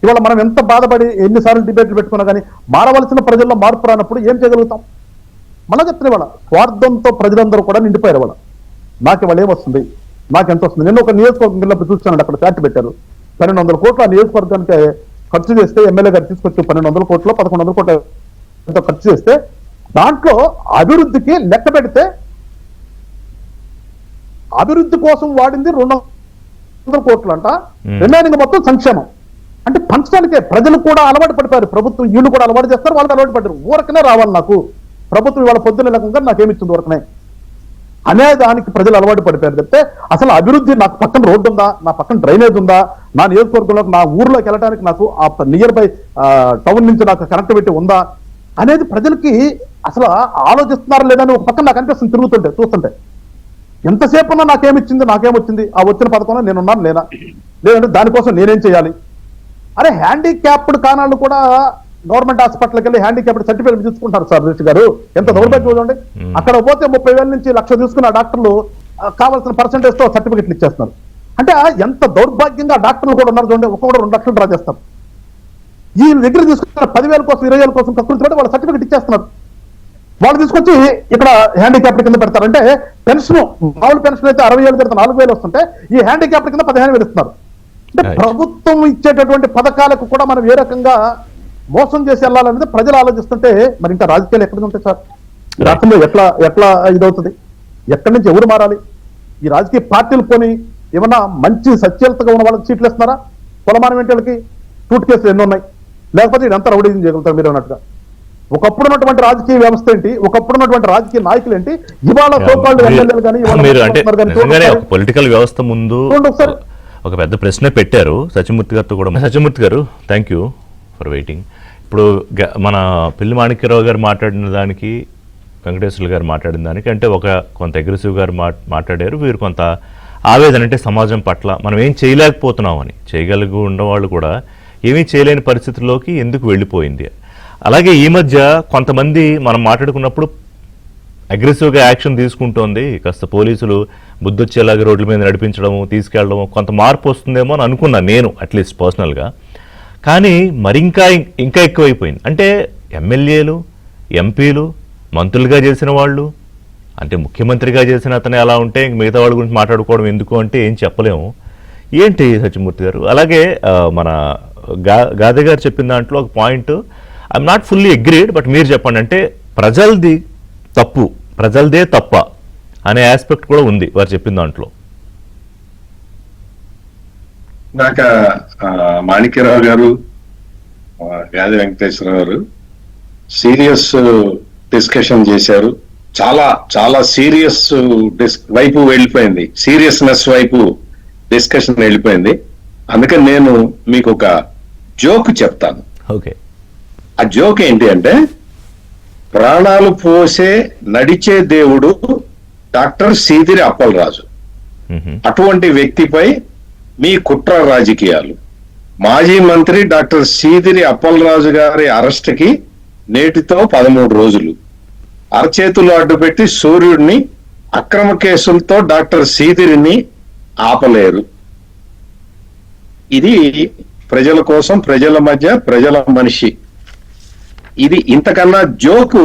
ఇవాళ మనం ఎంత బాధపడి ఎన్నిసార్లు డిబేట్లు పెట్టుకున్నా కానీ మారవలసిన ప్రజల్లో మార్పు రానప్పుడు ఏం చేయగలుగుతాం? మళ్ళా చెప్తున్నా, ఇవాళ స్వార్థంతో ప్రజలందరూ కూడా నిండిపోయారు. ఇవాళ నాకు ఇవాళ ఏమొస్తుంది, నాకు ఎంత వస్తుంది? నేను ఒక నియోజకవర్గం వెళ్ళినప్పుడు చూస్తానండి, అక్కడ చార్ట్ పెట్టారు 1200 కోట్లు ఆ నియోజకవర్గానికి ఖర్చు చేస్తే, ఎమ్మెల్యే గారు తీసుకొచ్చి 1200 కోట్లు 1100 కోట్ల ఎంతో ఖర్చు చేస్తే, దాంట్లో అభివృద్ధికి లెక్క పెడితే అభివృద్ధి కోసం వాడింది 200 కోట్లు అంట, రిమైనింగ్ మొత్తం సంక్షేమం. అంటే పంచడానికే ప్రజలు కూడా అలవాటు పడిపోయారు. ప్రభుత్వం వీళ్ళు కూడా అలవాటు చేస్తారు, వాళ్ళకి అలవాటు పడ్డారు. ఊరకనే రావాలి నాకు ప్రభుత్వం, ఇవాళ పొద్దున్న లేకుండా నాకేమిచ్చింది ఊరకనే అనే దానికి ప్రజలు అలవాటు పడిపోయారు. చెప్తే అసలు అభివృద్ధి, నాకు పక్కన రోడ్డు ఉందా, నా పక్కన డ్రైనేజ్ ఉందా, నా నియోజకవర్గంలోకి నా ఊర్లోకి వెళ్ళడానికి నాకు ఆ నియర్ బై టౌన్ నుంచి నాకు కనెక్టివిటీ ఉందా అనేది ప్రజలకి అసలు ఆలోచిస్తున్నారా లేదని ఒక పక్కన నాకు అనిపిస్తుంది తిరుగుతుంటే చూస్తుంటే. ఎంతసేపు ఉన్నా నాకేమిచ్చింది, నాకేమొచ్చింది, ఆ వచ్చిన పథకంలో నేనున్నాను లేనా, లేదంటే దానికోసం నేనేం చేయాలి? అరే హ్యాండిక్యాప్డ్ కానాళ్ళు కూడా గవర్నమెంట్ హాస్పిటల్కి వెళ్ళి హ్యాండిక్యాప్డ్ సర్టిఫికేట్ తీసుకుంటారు సార్ రిషి గారు. ఎంత దౌర్భాగ్యం చూడండి. అక్కడ పోతే 30,000 నుంచి 1,00,000 తీసుకున్న డాక్టర్లు కావాల్సిన పర్సెంటేజ్ తో సర్టిఫికెట్లు ఇచ్చేస్తున్నారు. అంటే ఎంత దౌర్భాగ్యంగా డాక్టర్లు కూడా ఉన్నారు చూడండి. ఒక్కొక్కరు 2 లక్షలు డ్రా చేస్తారు. ఈ దగ్గర తీసుకున్న 10,000 కోసం 20,000 కోసం కక్కుర్తి వాళ్ళ సర్టిఫికెట్ ఇచ్చేస్తున్నారు. వాళ్ళు తీసుకొచ్చి ఇక్కడ హ్యాండిక్యాప్డ్ కింద పెడతారంటే పెన్షన్, మామూలు పెన్షన్ అయితే 60,000 తర్వాత 4,000 వస్తుంటే ఈ హ్యాండిక్యాప్డ్ కింద 15,000 ఇస్తున్నారు. అంటే ప్రభుత్వం ఇచ్చేటటువంటి పథకాలకు కూడా మనం ఏ రకంగా మోసం చేసి వెళ్ళాలనేది ప్రజలు ఆలోచిస్తుంటే మరి ఇంకా రాజకీయాలు ఎక్కడి ఉంటాయి సార్? ఈ రాష్ట్రంలో ఎట్లా ఇదవుతుంది? ఎక్కడి నుంచి ఎవరు మారాలి? ఈ రాజకీయ పార్టీలు పోని ఏమన్నా మంచి సత్యలతగా ఉన్న వాళ్ళకి సీట్లు ఇస్తున్నారా? పొలమానం ఏంటి? సూట్ కేసులు ఎన్ని ఉన్నాయి? లేకపోతే ఇదంతా రౌడీజం చేయగలుగుతారు మీరు అన్నట్టుగా. ఒకప్పుడు ఉన్నటువంటి రాజకీయ వ్యవస్థ ఏంటి, ఒకప్పుడు ఉన్నటువంటి రాజకీయ నాయకులు ఏంటి, ఇవాళ సోకాళ్ళు ఎమ్మెల్యేలు కానీ పొలిటికల్ వ్యవస్థ ముందు ఒక పెద్ద ప్రశ్న పెట్టారు సత్యమూర్తి గారితో కూడా. సత్యమూర్తి గారు, థ్యాంక్ యూ ఫర్ వెయిటింగ్. ఇప్పుడు మన పిల్లి మాణిక్యరావు గారు మాట్లాడిన దానికి, వెంకటేశ్వర్లు గారు మాట్లాడిన దానికి అంటే కొంత అగ్రెసివ్ గారు మాట్లాడారు, వీరు కొంత ఆవేదన, అంటే సమాజం పట్ల మనం ఏం చేయలేకపోతున్నామని, చేయగలిగి ఉన్నవాళ్ళు కూడా ఏమీ చేయలేని పరిస్థితుల్లోకి ఎందుకు వెళ్ళిపోయింది. అలాగే ఈ మధ్య కొంతమంది మనం మాట్లాడుకున్నప్పుడు అగ్రెసివ్గా యాక్షన్ తీసుకుంటోంది, కాస్త పోలీసులు బుద్ధొచ్చేలాగా రోడ్ల మీద నడిపించడము, తీసుకెళ్ళడము, కొంత మార్పు వస్తుందేమో అని అనుకున్నాను నేను అట్లీస్ట్ పర్సనల్గా. కానీ మరి ఇంకా ఎక్కువైపోయింది. అంటే ఎమ్మెల్యేలు, ఎంపీలు, మంత్రులుగా చేసిన వాళ్ళు, అంటే ముఖ్యమంత్రిగా చేసిన అతను ఎలా ఉంటే మిగతా వాళ్ళ గురించి మాట్లాడుకోవడం ఎందుకు అంటే ఏం చెప్పలేము. ఏంటి సత్యమూర్తి గారు? అలాగే మన గాదే గారు చెప్పిన దాంట్లో ఒక point I'm not fully agreed, but మీరు చెప్పండి. అంటే ప్రజలదే తప్ప అనే ఆస్పెక్ట్ కూడా ఉంది వారు చెప్పిన దాంట్లో. నాకు మాణిక్యరావు గారు, గాది వెంకటేశ్వరరావు గారు సీరియస్ డిస్కషన్ చేశారు. చాలా చాలా సీరియస్ వైపు వెళ్ళిపోయింది, సీరియస్నెస్ వైపు డిస్కషన్ వెళ్ళిపోయింది. అందుకని నేను మీకు ఒక జోక్ చెప్తాను. ఓకే. ఆ జోక్ ఏంటి అంటే, ప్రాణాలు పోసే నడిచే దేవుడు డాక్టర్ సీదిరి అప్పలరాజు. అటువంటి వ్యక్తిపై మీ కుట్ర రాజకీయాలు. మాజీ మంత్రి డాక్టర్ సీదిరి అప్పలరాజు గారి అరెస్ట్కి నేటితో 13 రోజులు. అరచేతులు అడ్డుపెట్టి సూర్యుడిని అక్రమ కేసులతో డాక్టర్ సీదిరిని ఆపలేరు. ఇది ప్రజల కోసం, ప్రజల మధ్య, ప్రజల మనిషి. ఇది ఇంతకన్నా జోకు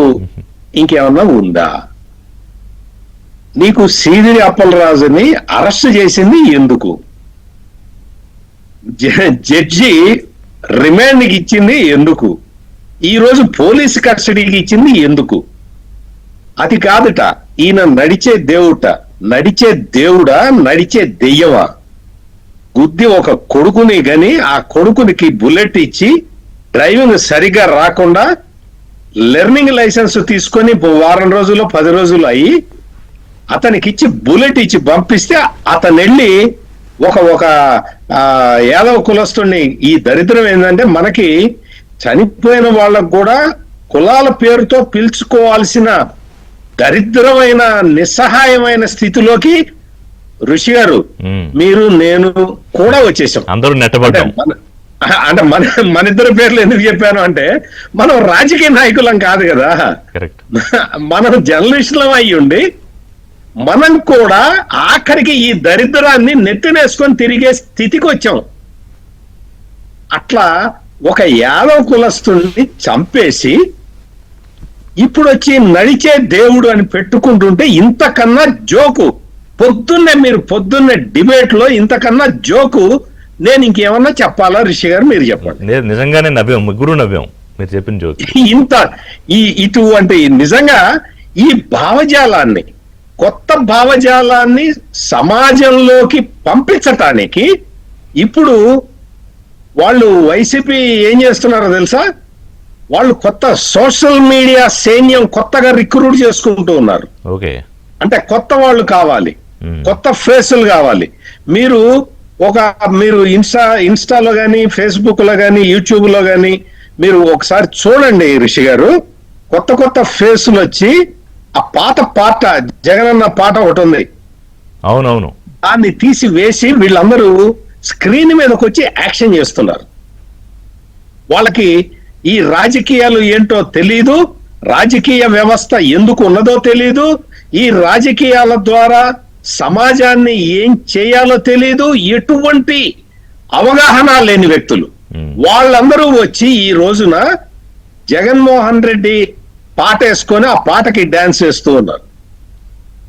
ఇంకేమన్నా ఉందా? నీకు సీదిరి అప్పలరాజుని అరెస్ట్ చేసింది ఎందుకు? జడ్జి రిమాండ్కి ఇచ్చింది ఎందుకు? ఈ రోజు పోలీసు కస్టడీకి ఇచ్చింది ఎందుకు? అది కాదుట, ఈయన నడిచే దేవుడా నడిచే దెయ్యమా? గుద్ది ఒక కొడుకుని గని ఆ కొడుకునికి బుల్లెట్ ఇచ్చి డ్రైవింగ్ సరిగా రాకుండా లెర్నింగ్ లైసెన్స్ తీసుకొని వారం రోజులు 10 రోజులు అయ్యి అతనికి ఇచ్చి బుల్లెట్ ఇచ్చి పంపిస్తే అతను వెళ్ళి ఒక యాదవ కులస్తుడిని. ఈ దరిద్రం ఏంటంటే, మనకి చనిపోయిన వాళ్ళకు కూడా కులాల పేరుతో పిలుచుకోవాల్సిన దరిద్రమైన నిస్సహాయమైన స్థితిలోకి ఋషి గారు, మీరు, నేను కూడా వచ్చేసాం. అందరూ నెట్టబడ్డాం. అంటే మన ఇద్దరు పేర్లు ఎందుకు చెప్పాను అంటే, మనం రాజకీయ నాయకులం కాదు కదా, మనం జర్నలిస్టులం అయ్యి ఉండి మనం కూడా ఆఖరికి ఈ దరిద్రాన్ని నెత్తినేసుకొని తిరిగే స్థితికి వచ్చాం. అట్లా ఒక యాదవ కులస్తుని చంపేసి ఇప్పుడు వచ్చి నడిచే దేవుడు అని పెట్టుకుంటుంటే ఇంతకన్నా జోకు పొద్దున్నే డిబేట్ లో ఇంతకన్నా జోకు నేను ఇంకేమన్నా చెప్పాలా? ఋషి గారు మీరు చెప్పండి. నిజంగానే నవ్వాం, ముగ్గురు నవ్వాం మీరు చెప్పిన జోక్. ఇటువంటి నిజంగా ఈ భావజాలాన్ని, కొత్త భావజాలాన్ని సమాజంలోకి పంపించటానికి ఇప్పుడు వాళ్ళు వైసీపీ ఏం చేస్తున్నారో తెలుసా? వాళ్ళు కొత్త సోషల్ మీడియా సైన్యం కొత్తగా రిక్రూట్ చేసుకుంటూ ఉన్నారు. ఓకే. అంటే కొత్త వాళ్ళు కావాలి, కొత్త ఫేసులు కావాలి. మీరు ఇన్స్టాలో కానీ, ఫేస్బుక్ లో కానీ, యూట్యూబ్ లో కానీ మీరు ఒకసారి చూడండి ఋషి గారు. కొత్త ఫేసులు వచ్చి ఆ పాట జగనన్న పాట ఒకటి ఉంది, అవునవును, దాన్ని తీసి వేసి వీళ్ళందరూ స్క్రీన్ మీదకి వచ్చి యాక్షన్ చేస్తున్నారు. వాళ్ళకి ఈ రాజకీయాలు ఏంటో తెలీదు, రాజకీయ వ్యవస్థ ఎందుకు ఉన్నదో తెలీదు, ఈ రాజకీయాల ద్వారా సమాజాన్ని ఏం చేయాలో తెలీదు, ఎటువంటి అవగాహన లేని వ్యక్తులు వాళ్ళందరూ వచ్చి ఈ రోజున జగన్మోహన్ రెడ్డి పాట వేసుకొని ఆ పాటకి డాన్స్ చేస్తూ ఉన్నారు.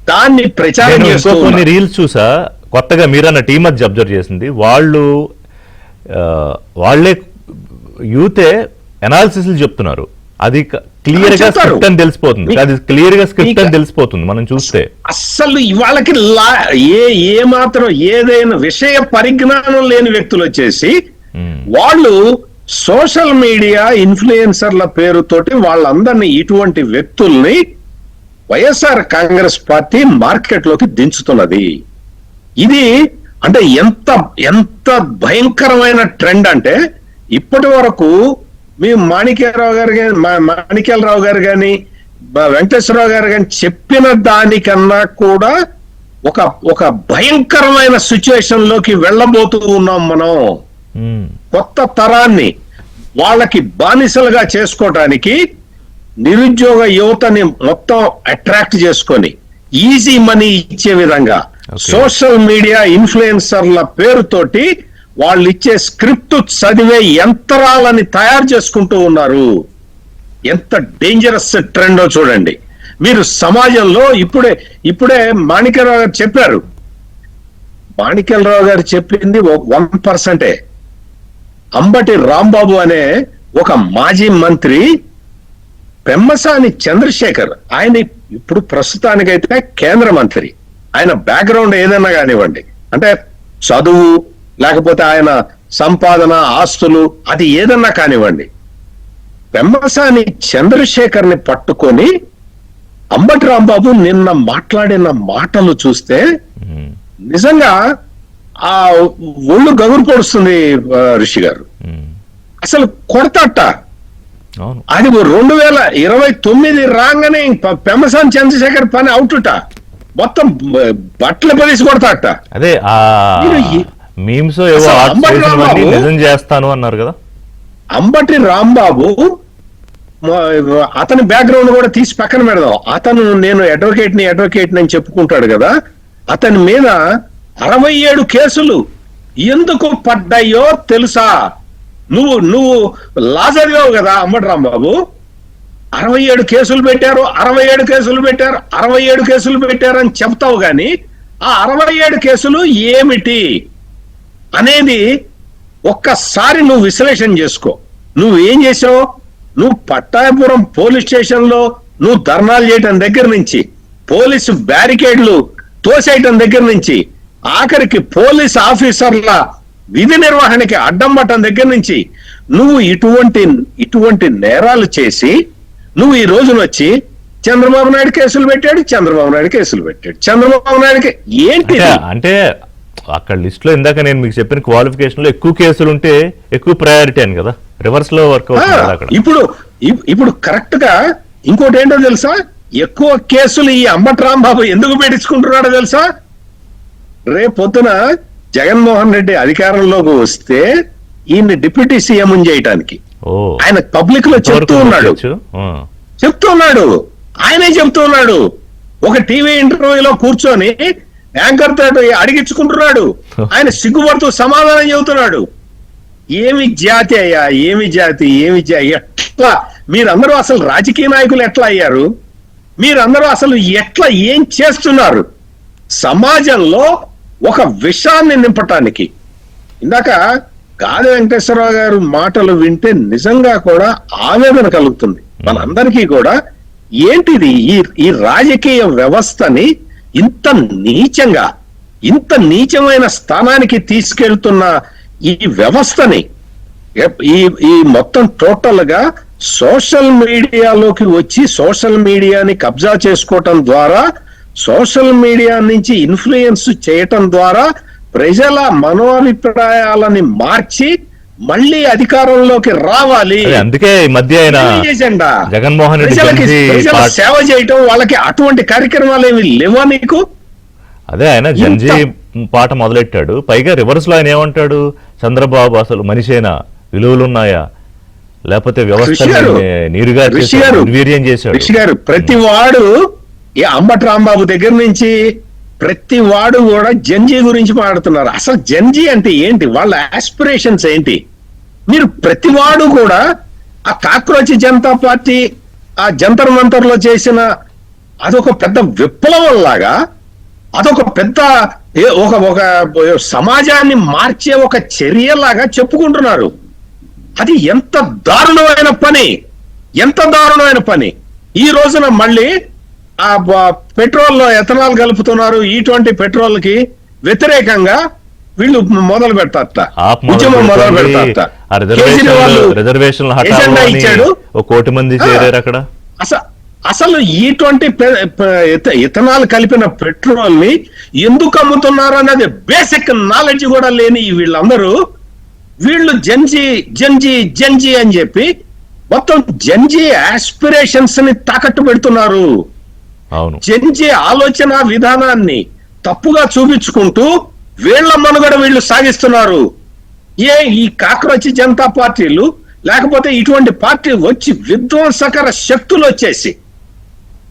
దాన్ని ప్రచారం నేను చేస్తూ ఇంకో కొన్ని ఉన్నారు. రీల్స్ చూసా, కొత్తగా మీరన్న టీం మధ్య అబ్జర్వ్ చేసింది, వాళ్ళే యూతే అనాలిసిస్ చెప్తున్నారు. అది క్లియర్ గా చెప్తారు. స్క్రిప్ట్ అని తెలిసిపోతుంది, అది క్లియర్ గా స్క్రిప్ట్ అని తెలిసిపోతుంది మనం చూస్తే. అస్సలు ఇవాళకి ఏ మాత్రం ఏదైనా విషయ పరిజ్ఞానం లేని వ్యక్తులు వచ్చేసి వాళ్ళు సోషల్ మీడియా ఇన్ఫ్లుయెన్సర్ల పేరుతోటి వాళ్ళందరినీ, ఇటువంటి వ్యక్తుల్ని వైఎస్ఆర్ కాంగ్రెస్ పార్టీ మార్కెట్ లోకి దించుతున్నది. ఇది అంటే ఎంత భయంకరమైన ట్రెండ్ అంటే, ఇప్పటి వరకు మీ మాణిక్యాలరావు గారు కానీ వెంకటేశ్వరరావు గారు కానీ చెప్పిన దానికన్నా కూడా ఒక భయంకరమైన సిచ్యువేషన్ లోకి వెళ్ళబోతూ ఉన్నాం మనం. కొత్త తరాన్ని వాళ్ళకి బానిసలుగా చేసుకోవటానికి నిరుద్యోగ యువతని మొత్తం అట్రాక్ట్ చేసుకొని ఈజీ మనీ ఇచ్చే విధంగా సోషల్ మీడియా ఇన్ఫ్లుయెన్సర్ల పేరుతోటి వాళ్ళు ఇచ్చే స్క్రిప్ట్ చదివే యంత్రాలని తయారు చేసుకుంటూ ఉన్నారు. ఎంత డేంజరస్ ట్రెండో చూడండి మీరు. సమాజంలో ఇప్పుడే మాణిక్యరావు గారు చెప్పారు. మాణిక్యరావు గారు చెప్పింది 1%. అంబటి రాంబాబు అనే ఒక మాజీ మంత్రి, పెమ్మసాని చంద్రశేఖర్, ఆయన ఇప్పుడు ప్రస్తుతానికైతే కేంద్ర మంత్రి. ఆయన బ్యాక్గ్రౌండ్ ఏదైనా కానివ్వండి, అంటే చదువు లేకపోతే ఆయన సంపాదన ఆస్తులు అది ఏదన్నా కానివ్వండి, పెమ్మసాని చంద్రశేఖర్ ని పట్టుకొని అంబటి రాంబాబు నిన్న మాట్లాడిన మాటలు చూస్తే నిజంగా ఆ ఒళ్ళు గగురు పొడుస్తుంది ఋషి గారు. అసలు కొడతాట. అది 2029 రాగానే పెమ్మసాని చంద్రశేఖర్ పని అవుతుట, మొత్తం బట్టలు పడేసి కొడతాట. అదే మీమ్స్ నిజం చేస్తాను అన్నారు కదా. అంబటి రాంబాబు అతని బ్యాక్గ్రౌండ్ కూడా తీసి పక్కన పెడదాం. అతను నేను అడ్వకేట్ అని చెప్పుకుంటాడు కదా. అతని మీద 67 కేసులు ఎందుకు పడ్డాయో తెలుసా? నువ్వు లా చదివావు కదా అంబటి రాంబాబు. 67 కేసులు పెట్టారు 67 కేసులు పెట్టారు అని చెప్తావు గాని ఆ 67 కేసులు ఏమిటి అనేది ఒక్కసారి నువ్వు విశ్లేషణ చేసుకో. నువ్వు ఏం చేసావు? నువ్వు పట్టాయపురం పోలీస్ స్టేషన్ లో నువ్వు ధర్నాలు చేయటం దగ్గర నుంచి, పోలీసు బ్యారికేడ్లు తోసేయటం దగ్గర నుంచి, ఆఖరికి పోలీస్ ఆఫీసర్ల విధి నిర్వహణకి అడ్డం పట్టడం దగ్గర నుంచి నువ్వు ఇటువంటి నేరాలు చేసి నువ్వు ఈ రోజున వచ్చి చంద్రబాబు నాయుడు కేసులు పెట్టాడు, చంద్రబాబు నాయుడుకి ఏంటి అంటే అక్కడ లిస్ట్ లో ఇందాక నేను మీకు చెప్పిన క్వాలిఫికేషన్ లో ఎక్కువ కేసులు ఉంటే ఎక్కువ ప్రయారిటీ అని కదా, రివర్స్ లో వర్క్ అవుతుంది. ఇప్పుడు కరెక్ట్ గా ఇంకోటి ఏంటో తెలుసా? ఎక్కువ కేసులు ఈ అంబటి రాంబాబు ఎందుకు పెట్టించుకుంటున్నాడో తెలుసా? రేపొద్దున జగన్మోహన్ రెడ్డి అధికారంలోకి వస్తే ఈయన్ని డిప్యూటీ సీఎం చేయటానికి ఆయన పబ్లిక్ లో చెప్తూ ఉన్నాడు. ఆయనే చెప్తూ ఉన్నాడు. ఒక టీవీ ఇంటర్వ్యూలో కూర్చొని యాంకర్ తోటి అడిగించుకుంటున్నాడు. ఆయన సిగ్గుపడుతూ సమాధానం చెబుతున్నాడు. ఏమి జాతి అయ్యా, ఏమి జాతి ఎట్లా మీరందరూ అసలు రాజకీయ నాయకులు ఎట్లా అయ్యారు? మీరందరూ అసలు ఎట్లా ఏం చేస్తున్నారు? సమాజంలో ఒక విషాన్ని నింపటానికి. ఇందాక గాలి వెంకటేశ్వరరావు గారు మాటలు వింటే నిజంగా కూడా ఆవేదన కలుగుతుంది మనందరికీ కూడా. ఏంటిది ఈ రాజకీయ వ్యవస్థని ఇంత నీచమైన స్థానానికి తీసుకెళ్తున్న ఈ వ్యవస్థని, ఈ మొత్తం టోటల్ గా సోషల్ మీడియాలోకి వచ్చి సోషల్ మీడియాని కబ్జా చేసుకోవటం ద్వారా, సోషల్ మీడియా నుంచి ఇన్ఫ్లుయెన్స్ చేయటం ద్వారా ప్రజల మనోభిప్రాయాలని మార్చి మళ్ళీ అధికారంలోకి రావాలి. అందుకే ఈ మధ్య జగన్మోహన్ రెడ్డి సేవ చేయటం, వాళ్ళకి అటువంటి కార్యక్రమాలు ఏమి లేవా నీకు? అదే ఆయన జంజీ పాట మొదలెట్టాడు. పైగా రివర్స్ లో ఆయన ఏమంటాడు? చంద్రబాబు అసలు మనిషేనా, విలువలున్నాయా, లేకపోతే వ్యవస్థ నీరుగా నిర్వీర్యం చేశాడు. ప్రతి వాడు ఈ అంబటి రాంబాబు దగ్గర నుంచి ప్రతి వాడు కూడా జంజీ గురించి మాట్లాడుతున్నారు. అసలు జంజీ అంటే ఏంటి? వాళ్ళ ఆస్పిరేషన్స్ ఏంటి? మీరు ప్రతి వాడు కూడా ఆ కాక్రోచ్ జనతా పార్టీ ఆ జంతర్ మంతర్ లో చేసిన అదొక పెద్ద విప్లవం లాగా, అదొక పెద్ద ఒక ఒక సమాజాన్ని మార్చే ఒక చర్యలాగా చెప్పుకుంటున్నారు. అది ఎంత దారుణమైన పని, ఎంత దారుణమైన పని. ఈ రోజున మళ్ళీ ఆ పెట్రోల్లో ఎథనాల్ కలుపుతున్నారు. ఈ పెట్రోల్ కి వ్యతిరేకంగా వీళ్ళు మొదలు పెడతారట, ఉద్యమం మొదలు పెడతారట. రిజర్వేషన్ ఇచ్చాడు, 1 కోటి మంది చేరారు అక్కడ. అసలు ఈ ఇథనాల్ కలిపిన పెట్రోల్ ని ఎందుకు అమ్ముతున్నారు అన్నది బేసిక్ నాలెడ్జ్ కూడా లేని వీళ్ళు జంజీ జంజీ జంజీ అని చెప్పి మొత్తం జంజీ ఆస్పిరేషన్స్ ని తాకట్టు పెడుతున్నారు. జంజీ ఆలోచన విధానాన్ని తప్పుగా చూపించుకుంటూ వీళ్ల మనుగడ వీళ్ళు సాగిస్తున్నారు. ఈ కాక్రోచ్ జనతా పార్టీలు లేకపోతే ఇటువంటి పార్టీ వచ్చి విధ్వంసకర శక్తులు వచ్చేసి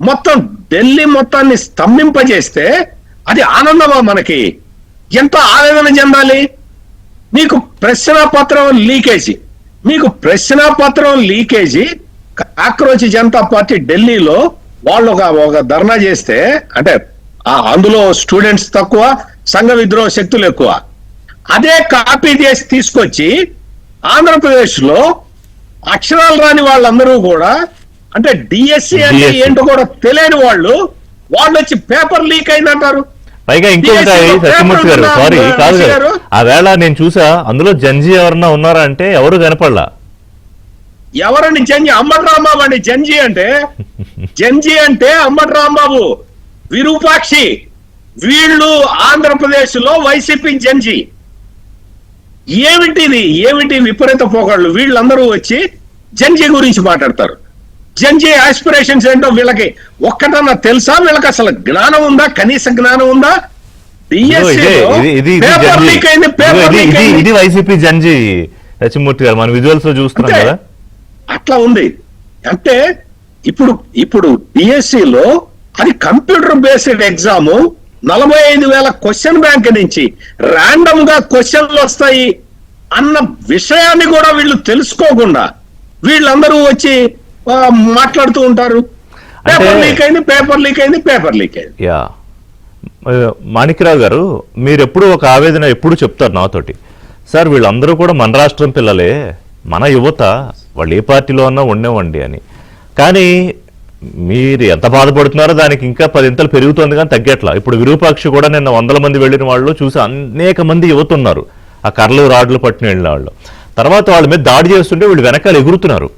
మొత్తం ఢిల్లీ మొత్తాన్ని స్తంభింపజేస్తే అది ఆనందమా? మనకి ఎంత ఆవేదన చెందాలి? మీకు ప్రశ్నాపత్రం లీకేజీ కాక్రోచ్ జనతా పార్టీ ఢిల్లీలో వాళ్ళు ఒక ధర్నా చేస్తే, అంటే అందులో స్టూడెంట్స్ తక్కువ, సంఘ విద్రోహ శక్తులు ఎక్కువ. అదే కాపీ చేసి తీసుకొచ్చి ఆంధ్రప్రదేశ్ లో అక్షరాలు రాని వాళ్ళందరూ కూడా, అంటే డిఎస్సి అంటే ఏంటో కూడా తెలియని వాళ్ళు వచ్చి పేపర్ లీక్ అయిందంటారు. పైగా ఇంకొకటి సత్యమూర్తి గారు, సారీ కాదు గారు, ఆ వేళ నేను చూసా అందులో జంజీ ఎవరన్నా ఉన్నారా అంటే ఎవరు కనపడలా. ఎవరండి జంజీ? అంబటి రాంబాబు అండి జంజీ అంటే అంబటి రాంబాబు, విరూపాక్షి, వీళ్ళు ఆంధ్రప్రదేశ్ లో వైసీపీ జంజీ. ఏమిటి విపరీత పోకళ్ళు? వీళ్ళందరూ వచ్చి జంజీ గురించి మాట్లాడతారు. జంజీ ఆస్పిరేషన్స్ ఏంటో వీళ్ళకి ఒక్కటన్నా తెలుసా? వీళ్ళకి అసలు జ్ఞానం ఉందా? కనీస జ్ఞానం ఉందా? ఇది వైసీపీ జంజీ సత్యమూర్తి గారు, మన విజువల్స్ లో చూస్తున్నాం కదా. అట్లా ఉంది. అంటే ఇప్పుడు డిఎస్సిలో అది computer based exam, 45,000 question bank నుంచి ర్యాండమ్ గా క్వశ్చన్లు వస్తాయి అన్న విషయాన్ని కూడా వీళ్ళు తెలుసుకోకుండా వీళ్ళందరూ వచ్చి మాట్లాడుతూ ఉంటారు. పేపర్ లీక్ అయింది. యా, మాణిక్యరావు గారు, మీరు ఎప్పుడు ఒక ఆవేదన ఎప్పుడు చెప్తారు నాతోటి, సార్ వీళ్ళందరూ కూడా మన రాష్ట్రం పిల్లలే, మన యువత, వాళ్ళు ఏ పార్టీలో అన్నా ఉండేవండి అని. కానీ మీరు ఎంత బాధపడుతున్నారో దానికి ఇంకా 10 ఇంతలు పెరుగుతుంది కానీ తగ్గట్లా. ఇప్పుడు విరూపాక్షి కూడా నిన్న 100 మంది వెళ్ళిన వాళ్ళు చూసి అనేక మంది యువత ఉన్నారు, ఆ కర్రలు రాడ్లు పట్టిన వెళ్ళిన వాళ్ళు. తర్వాత వాళ్ళ మీద దాడి చేస్తుంటే వీళ్ళు వెనకాల ఎగురుతున్నారు.